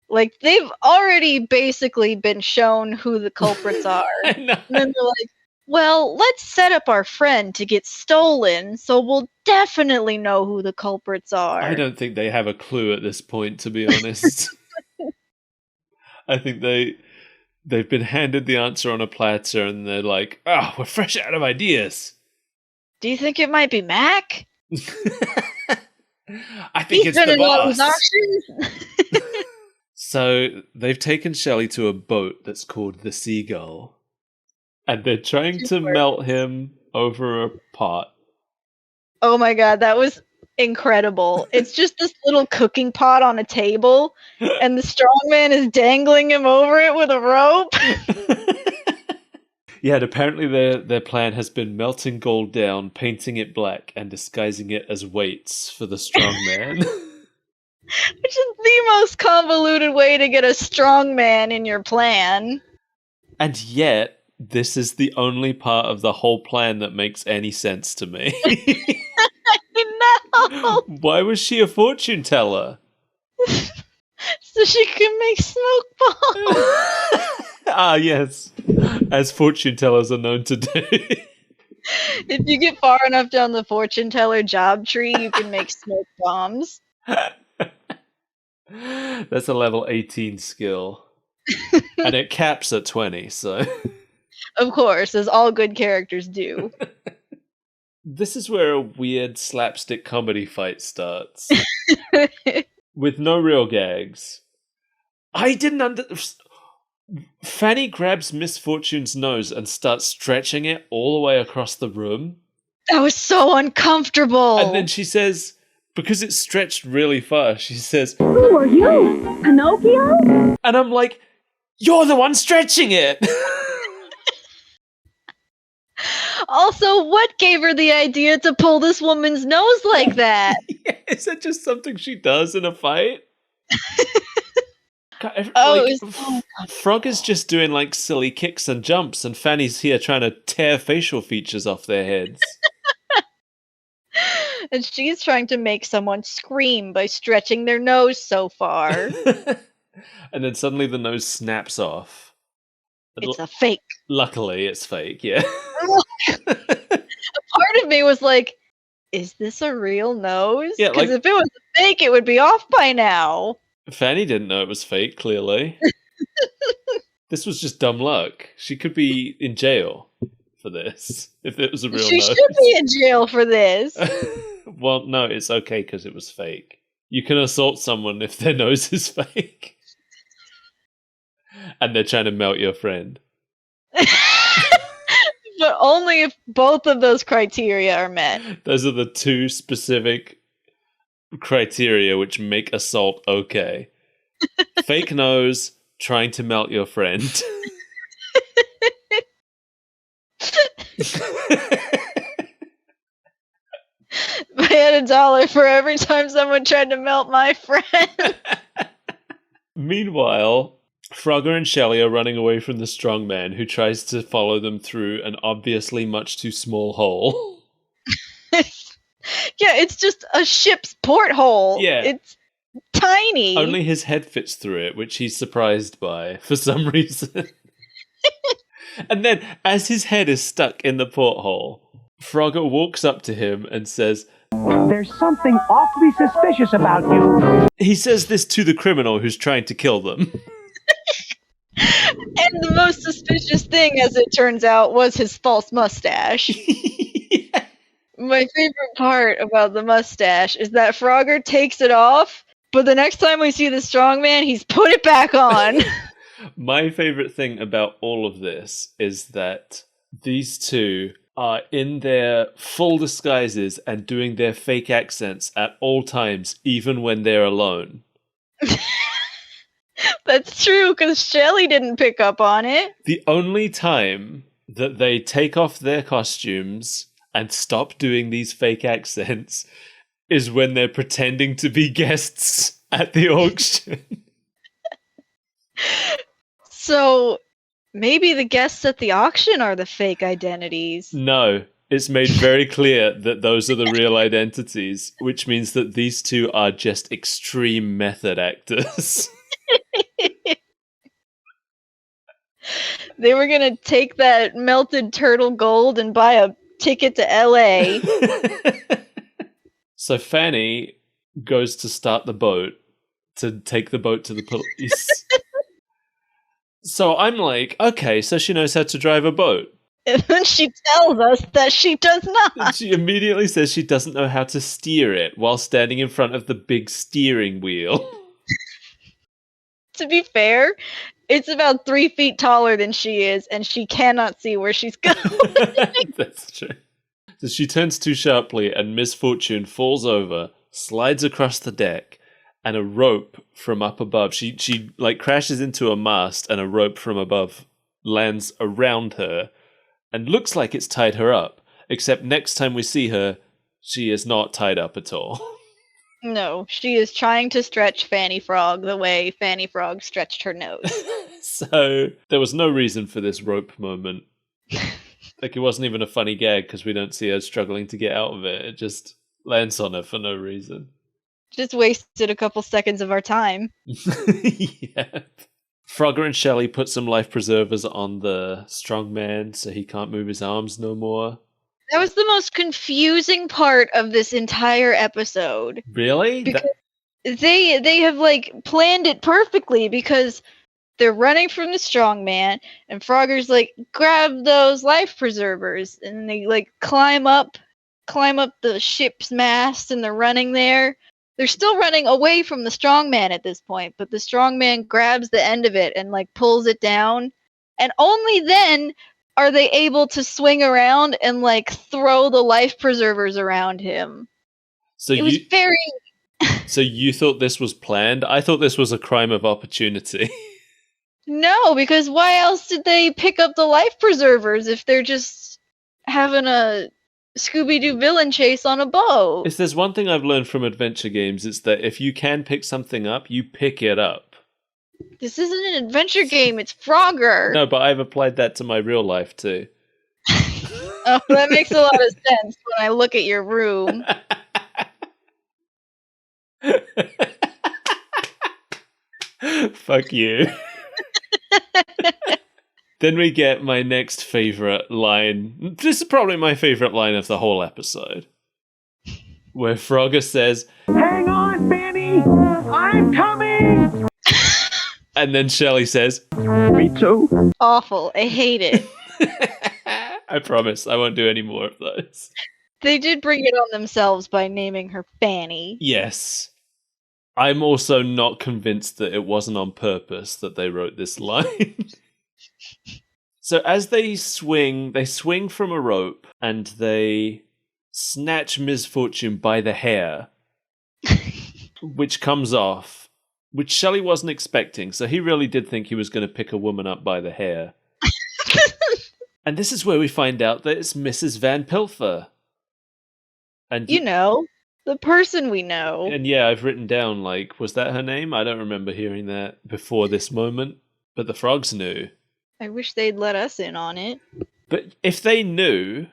Like, they've already basically been shown who the culprits are. And then they're like, well, let's set up our friend to get stolen, so we'll definitely know who the culprits are. I don't think they have a clue at this point, to be honest. I think they've been handed the answer on a platter, and they're like, oh, we're fresh out of ideas. Do you think it might be Mac? I think it's the boss. Auctions. So they've taken Shelley to a boat that's called the Seagull, and they're trying to melt him over a pot. Oh my god, that was incredible. It's just this little cooking pot on a table, and the strongman is dangling him over it with a rope. Yeah, and apparently their plan has been melting gold down, painting it black, and disguising it as weights for the strongman. Which is the most convoluted way to get a strongman in your plan. And yet, this is the only part of the whole plan that makes any sense to me. I know! Why was she a fortune teller? So she can make smoke bombs. Ah, yes. As fortune tellers are known to do. If you get far enough down the fortune teller job tree, you can make smoke bombs. That's a level 18 skill. And it caps at 20, so... Of course, as all good characters do. This is where a weird slapstick comedy fight starts. With no real gags. I didn't Fanny grabs Miss Fortune's nose and starts stretching it all the way across the room. That was so uncomfortable! And then she says, because it's stretched really far, she says, Who are you? Pinocchio? and I'm like, you're the one stretching it! Also, what gave her the idea to pull this woman's nose like that? Yeah, is that just something she does in a fight? God, Frog is just doing like silly kicks and jumps, and Fanny's here trying to tear facial features off their heads. And she's trying to make someone scream by stretching their nose so far. And then suddenly the nose snaps off. It's a fake. Luckily, it's fake, yeah. A part of me was like, is this a real nose? Yeah, because if it was fake, it would be off by now. Fanny didn't know it was fake, clearly. This was just dumb luck. She could be in jail for this, if it was a real nose. She should be in jail for this. Well, no, it's okay because it was fake. You can assault someone if their nose is fake. And they're trying to melt your friend. But only if both of those criteria are met. Those are the two specific criteria which make assault okay. Fake nose, trying to melt your friend. I had $1 for every time someone tried to melt my friend. Meanwhile, Frogger and Shelley are running away from the strongman who tries to follow them through an obviously much too small hole. Yeah, it's just a ship's porthole. Yeah. It's tiny. Only his head fits through it, which he's surprised by for some reason. And then, as his head is stuck in the porthole, Frogger walks up to him and says, There's something awfully suspicious about you. he says this to the criminal who's trying to kill them. And the most suspicious thing, as it turns out, was his false mustache. Yeah. My favorite part about the mustache is that Frogger takes it off, but the next time we see the strongman, he's put it back on. My favorite thing about all of this is that these two are in their full disguises and doing their fake accents at all times, even when they're alone. That's true, because Shelly didn't pick up on it. The only time that they take off their costumes and stop doing these fake accents is when they're pretending to be guests at the auction. So maybe the guests at the auction are the fake identities. No, it's made very clear that those are the real identities, which means that these two are just extreme method actors. They were gonna take that melted turtle gold and buy a ticket to LA. So Fanny goes to start the boat, to take the boat to the police. So I'm like, okay, so she knows how to drive a boat. And then she tells us that she does not. She immediately says she doesn't know how to steer it while standing in front of the big steering wheel. To be fair, it's about 3 feet taller than she is, and she cannot see where she's going. That's true. So she turns too sharply, and Miss Fortune falls over, slides across the deck, and a rope from up above. She like crashes into a mast, and a rope from above lands around her, and looks like it's tied her up. Except next time we see her, she is not tied up at all. No, she is trying to stretch Fanny Frog the way Fanny Frog stretched her nose. So there was no reason for this rope moment. Like, it wasn't even a funny gag because we don't see her struggling to get out of it. It just lands on her for no reason. Just wasted a couple seconds of our time. Yeah. Frogger and Shelley put some life preservers on the strong man so he can't move his arms no more. That was the most confusing part of this entire episode. Really? Because they have like planned it perfectly, because they're running from the strong man, and Frogger's like, grab those life preservers, and they like climb up the ship's mast, and they're running there. They're still running away from the strong man at this point, but the strong man grabs the end of it and like pulls it down, and only then are they able to swing around and like throw the life preservers around him. So it was very... So you thought this was planned? I thought this was a crime of opportunity. No, because why else did they pick up the life preservers if they're just having a Scooby-Doo villain chase on a boat? If there's one thing I've learned from adventure games, it's that if you can pick something up, you pick it up. This isn't an adventure game, it's Frogger. No, but I've applied that to my real life too. Oh, that makes a lot of sense when I look at your room. Fuck you. Then we get my next favorite line. This is probably my favorite line of the whole episode. Where Frogger says, Hang on, Fanny! I'm coming! and then Shelley says, Me too. Awful. I hate it. I promise I won't do any more of those. They did bring it on themselves by naming her Fanny. Yes. I'm also not convinced that it wasn't on purpose that they wrote this line. So as they swing from a rope and they snatch Ms. Fortune by the hair, which comes off, which Shelley wasn't expecting. So he really did think he was going to pick a woman up by the hair. And this is where we find out that it's Mrs. Van Pilfer. And You know, the person we know. And yeah, I've written down, like, was that her name? I don't remember hearing that before this moment. But the frogs knew. I wish they'd let us in on it. But if they knew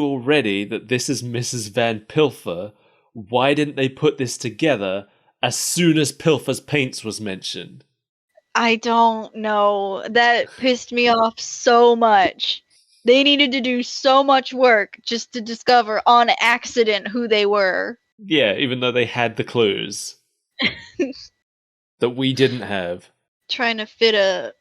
already that this is Mrs. Van Pilfer, why didn't they put this together as soon as Pilfer's Paints was mentioned? I don't know. That pissed me off so much. They needed to do so much work just to discover on accident who they were. Yeah, even though they had the clues that we didn't have. Trying to fit a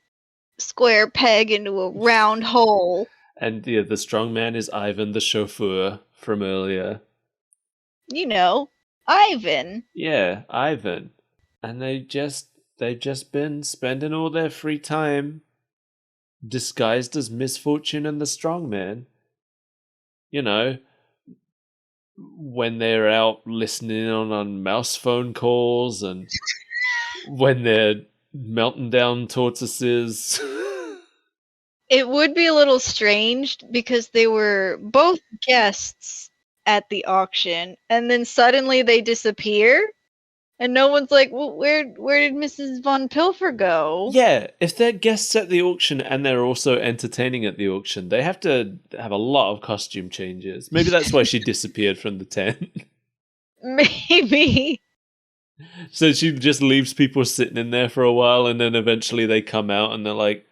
square peg into a round hole. And yeah, the strong man is Ivan, the chauffeur from earlier. You know, Ivan. Yeah, Ivan. And they just they've just been spending all their free time disguised as Misfortune and the Strongman. You know, when they're out listening on mouse phone calls and when they're melting down tortoises. It would be a little strange because they were both guests at the auction, and then suddenly they disappear, and no one's like, well, where did Mrs. Von Pilfer go? Yeah, if they're guests at the auction and they're also entertaining at the auction, they have to have a lot of costume changes. Maybe that's why she disappeared from the tent. Maybe. So she just leaves people sitting in there for a while, and then eventually they come out and they're like,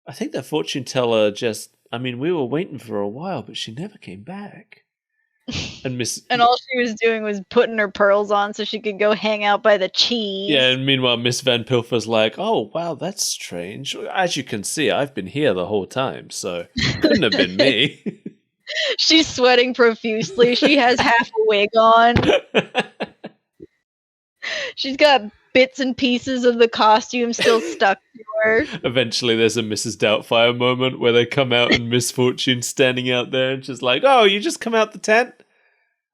I think the fortune teller we were waiting for a while, but she never came back. And And all she was doing was putting her pearls on so she could go hang out by the cheese. Yeah, and meanwhile Miss Van Pilfer's like, oh, wow, that's strange. As you can see, I've been here the whole time, so couldn't have been me. She's sweating profusely. She has half a wig on. She's got bits and pieces of the costume still stuck to her. Eventually there's a Mrs. Doubtfire moment where they come out and Misfortune's standing out there and she's like, oh, you just come out the tent? And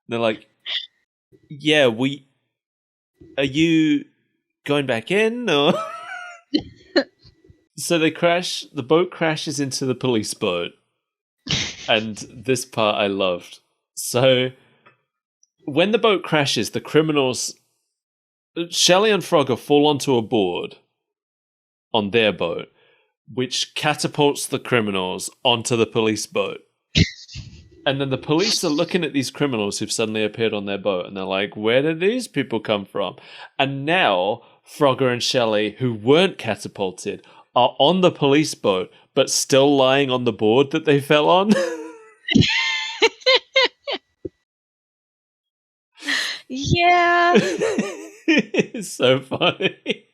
they're like, yeah, are you going back in? Or So the boat crashes into the police boat. And this part I loved. So when the boat crashes, the criminals, Shelley and Frogger, fall onto a board on their boat, which catapults the criminals onto the police boat. And then the police are looking at these criminals who've suddenly appeared on their boat, and they're like, where did these people come from? And now Frogger and Shelley, who weren't catapulted, are on the police boat, but still lying on the board that they fell on. Yeah. It's so funny.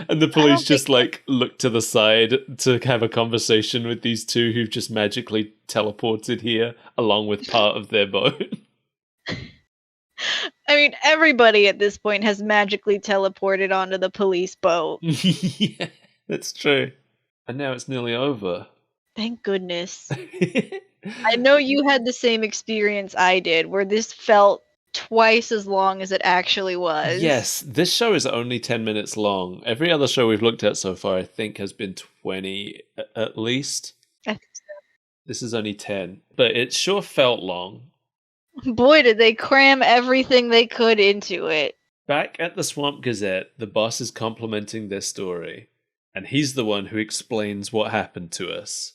And the police just look to the side to have a conversation with these two who've just magically teleported here along with part of their boat. I mean, everybody at this point has magically teleported onto the police boat. Yeah, that's true. And now it's nearly over. Thank goodness. I know you had the same experience I did, where this felt twice as long as it actually was. Yes, this show is only 10 minutes long. Every other show we've looked at so far, I think, has been 20 at least. I think so. This is only 10. But it sure felt long. Boy, did they cram everything they could into it. Back at the Swamp Gazette, the boss is complimenting their story. And he's the one who explains what happened to us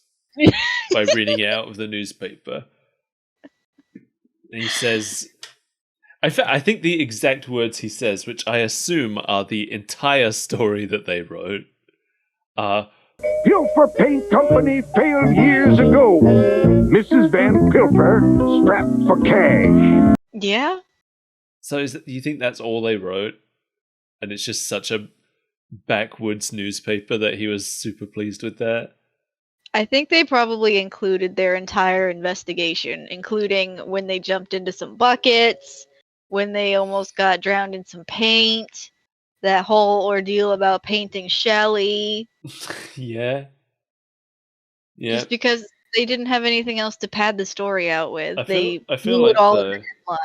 by reading it out of the newspaper. And he says... I think the exact words he says, which I assume are the entire story that they wrote, are... Pilfer Paint Company failed years ago. Mrs. Van Pilfer strapped for cash. Yeah? So you think that's all they wrote? And it's just such a backwoods newspaper that he was super pleased with that? I think they probably included their entire investigation, including when they jumped into some buckets, when they almost got drowned in some paint, that whole ordeal about painting Shelley. Yeah. Yeah. Just because they didn't have anything else to pad the story out with. I They feel blew like it all in the headline.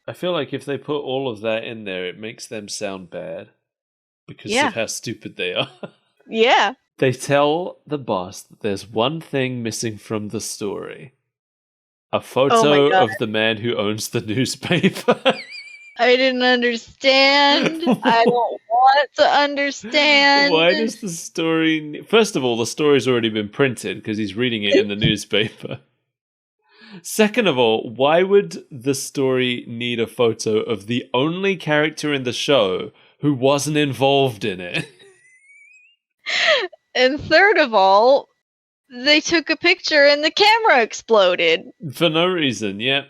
I feel like if they put all of that in there, it makes them sound bad because Yeah. of how stupid they are. Yeah. They tell the boss that there's one thing missing from the story. A photo God. of the man who owns the newspaper. I didn't understand. I don't want to understand. Why does the story... First of all, the story's already been printed because he's reading it in the newspaper. Second of all, why would the story need a photo of the only character in the show who wasn't involved in it? And third of all, they took a picture and the camera exploded. For no reason, yeah.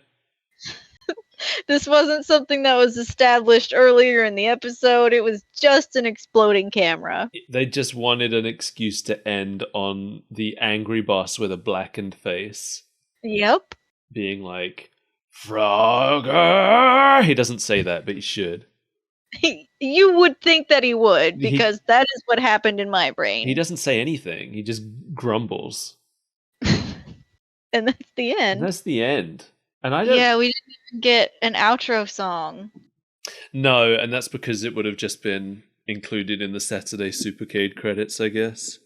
This wasn't something that was established earlier in the episode. It was just an exploding camera. They just wanted an excuse to end on the angry boss with a blackened face. Yep. Being like, Frogger! He doesn't say that, but he should. You would think that he would, He- because that is what happened in my brain. He doesn't say anything. He just grumbles. And that's the And end. that's the end. And I don't... Yeah, we didn't even get an outro song. No, and that's because it would have just been included in the Saturday Supercade credits, I guess.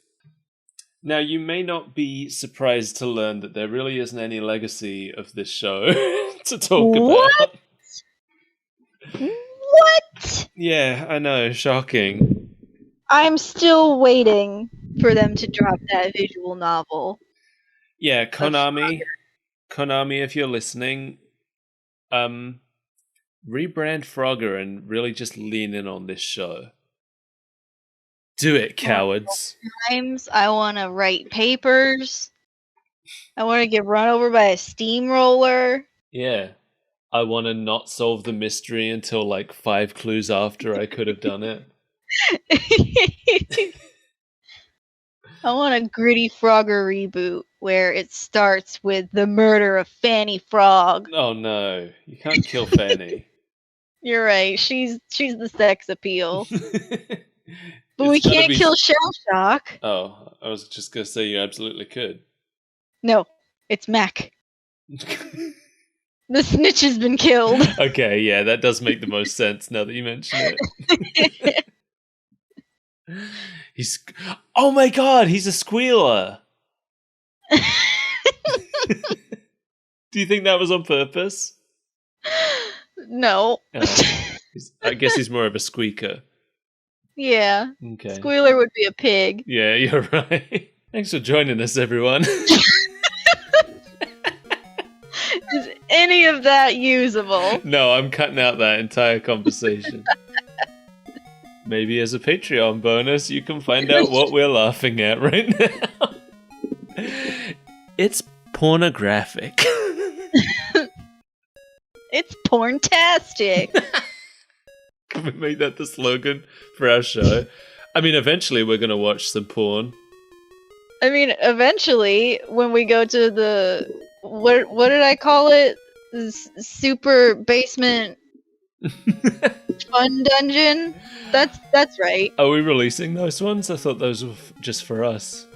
Now, you may not be surprised to learn that there really isn't any legacy of this show to talk about. What? Yeah, I know, shocking. I'm still waiting for them to drop that visual novel. Yeah, Konami, if you're listening, rebrand Frogger and really just lean in on this show. Do it, cowards. Times I want to write papers. I want to get run over by a steamroller. Yeah. I want to not solve the mystery until like 5 clues after I could have done it. I want a Gritty Frogger reboot where it starts with the murder of Fanny Frog. Oh no, you can't kill Fanny. You're right. She's the sex appeal. But It's we gotta can't be- kill Shell Shock. Oh, I was just going to say you absolutely could. No, it's Mac. The snitch has been killed. Okay, yeah, that does make the most sense now that you mention it. He's... Oh my god, he's a squealer! Do you think that was on purpose? No. I guess he's more of a squeaker. Yeah. Okay. Squealer would be a pig. Yeah, you're right. Thanks for joining us, everyone. Is any of that usable? No, I'm cutting out that entire conversation. Maybe as a Patreon bonus, you can find out what we're laughing at right now. It's pornographic. It's porntastic. Can we make that the slogan for our show? I mean, eventually we're going to watch some porn. I mean, eventually, when we go to the what did I call it? Super basement fun dungeon. That's right. Are we releasing those ones? I thought those were just for us.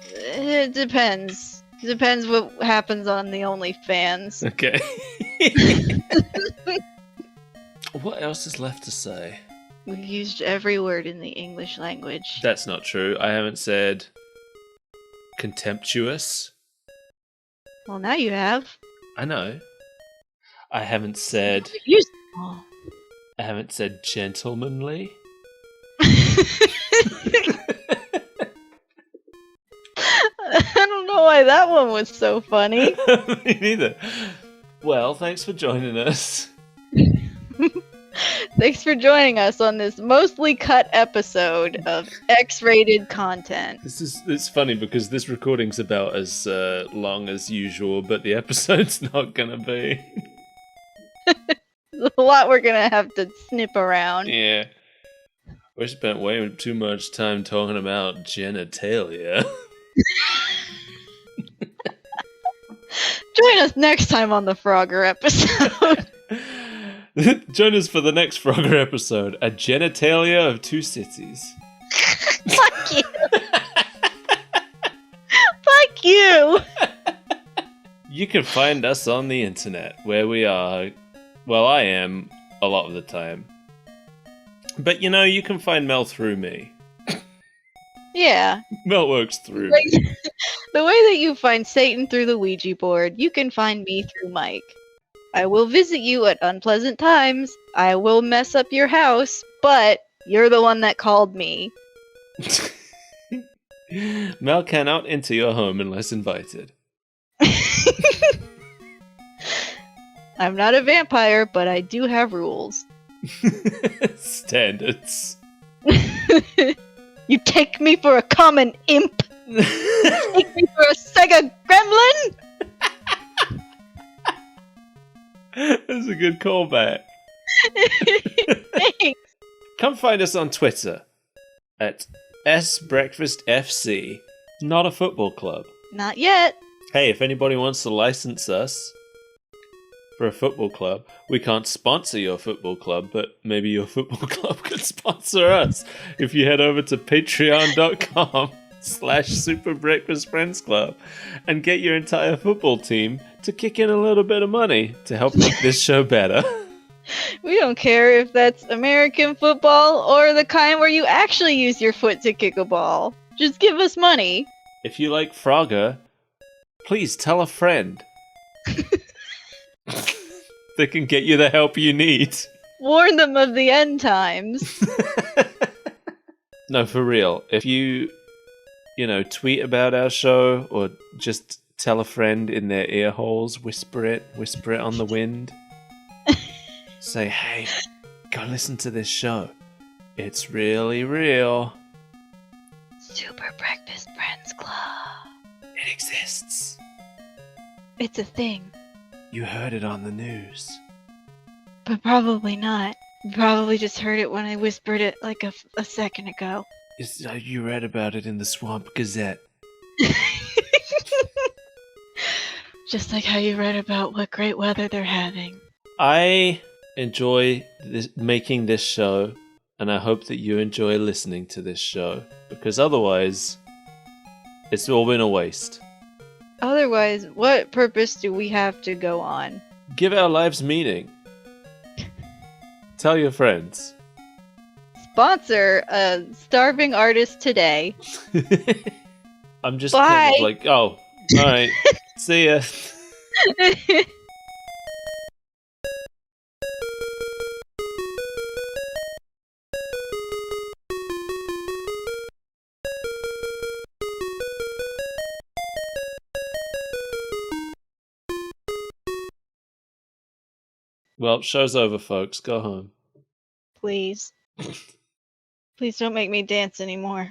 It depends. Depends what happens on the OnlyFans. Okay. What else is left to say? We've used every word in the English language. That's not true. I haven't said contemptuous. Well, now you have. I know. I haven't said... Use them all. I haven't said gentlemanly. I don't know why that one was so funny. Me neither. Well, thanks for joining us. Thanks for joining us on this mostly cut episode of X-rated content. It's funny because this recording's about as long as usual, but the episode's not gonna be. There's a lot we're gonna have to snip around. Yeah. We spent way too much time talking about genitalia. Join us next time on the Frogger episode. Join us for the next Frogger episode, A Genitalia of Two Cities. Fuck you. Fuck you. You can find us on the internet, where we are. Well, I am a lot of the time. But you know, you can find Mel through me. Yeah. Mel works through me. The way that you find Satan through the Ouija board, you can find me through Mike. I will visit you at unpleasant times. I will mess up your house, but you're the one that called me. Mel cannot enter your home unless invited. I'm not a vampire, but I do have rules. Standards. You take me for a common imp? Take me for a Sega gremlin? That's a good callback. Thanks. Come find us on Twitter at SBreakfastFC. Not a football club. Not yet. Hey, if anybody wants to license us for a football club. We can't sponsor your football club, but maybe your football club could sponsor us if you head over to patreon.com/Super Breakfast Friends Club and get your entire football team to kick in a little bit of money to help make this show better. We don't care if that's American football or the kind where you actually use your foot to kick a ball. Just give us money. If you like Frogger, please tell a friend. They can get you the help you need. Warn them of the end times. No, for real. If you tweet about our show or just tell a friend in their ear holes, whisper it on the wind. Say, hey, go listen to this show. It's really real. Super Breakfast Friends Club. It exists. It's a thing. You heard it on the news. But probably not. You probably just heard it when I whispered it like a second ago. You read about it in the Swamp Gazette. Just like how you read about what great weather they're having. I enjoy making this show, and I hope that you enjoy listening to this show, because otherwise, it's all been a waste. Otherwise, what purpose do we have to go on? Give our lives meaning. Tell your friends. Sponsor a starving artist today. I'm just Bye. kind of like, oh, alright, see ya. Well, show's over, folks. Go home. Please. Please don't make me dance anymore.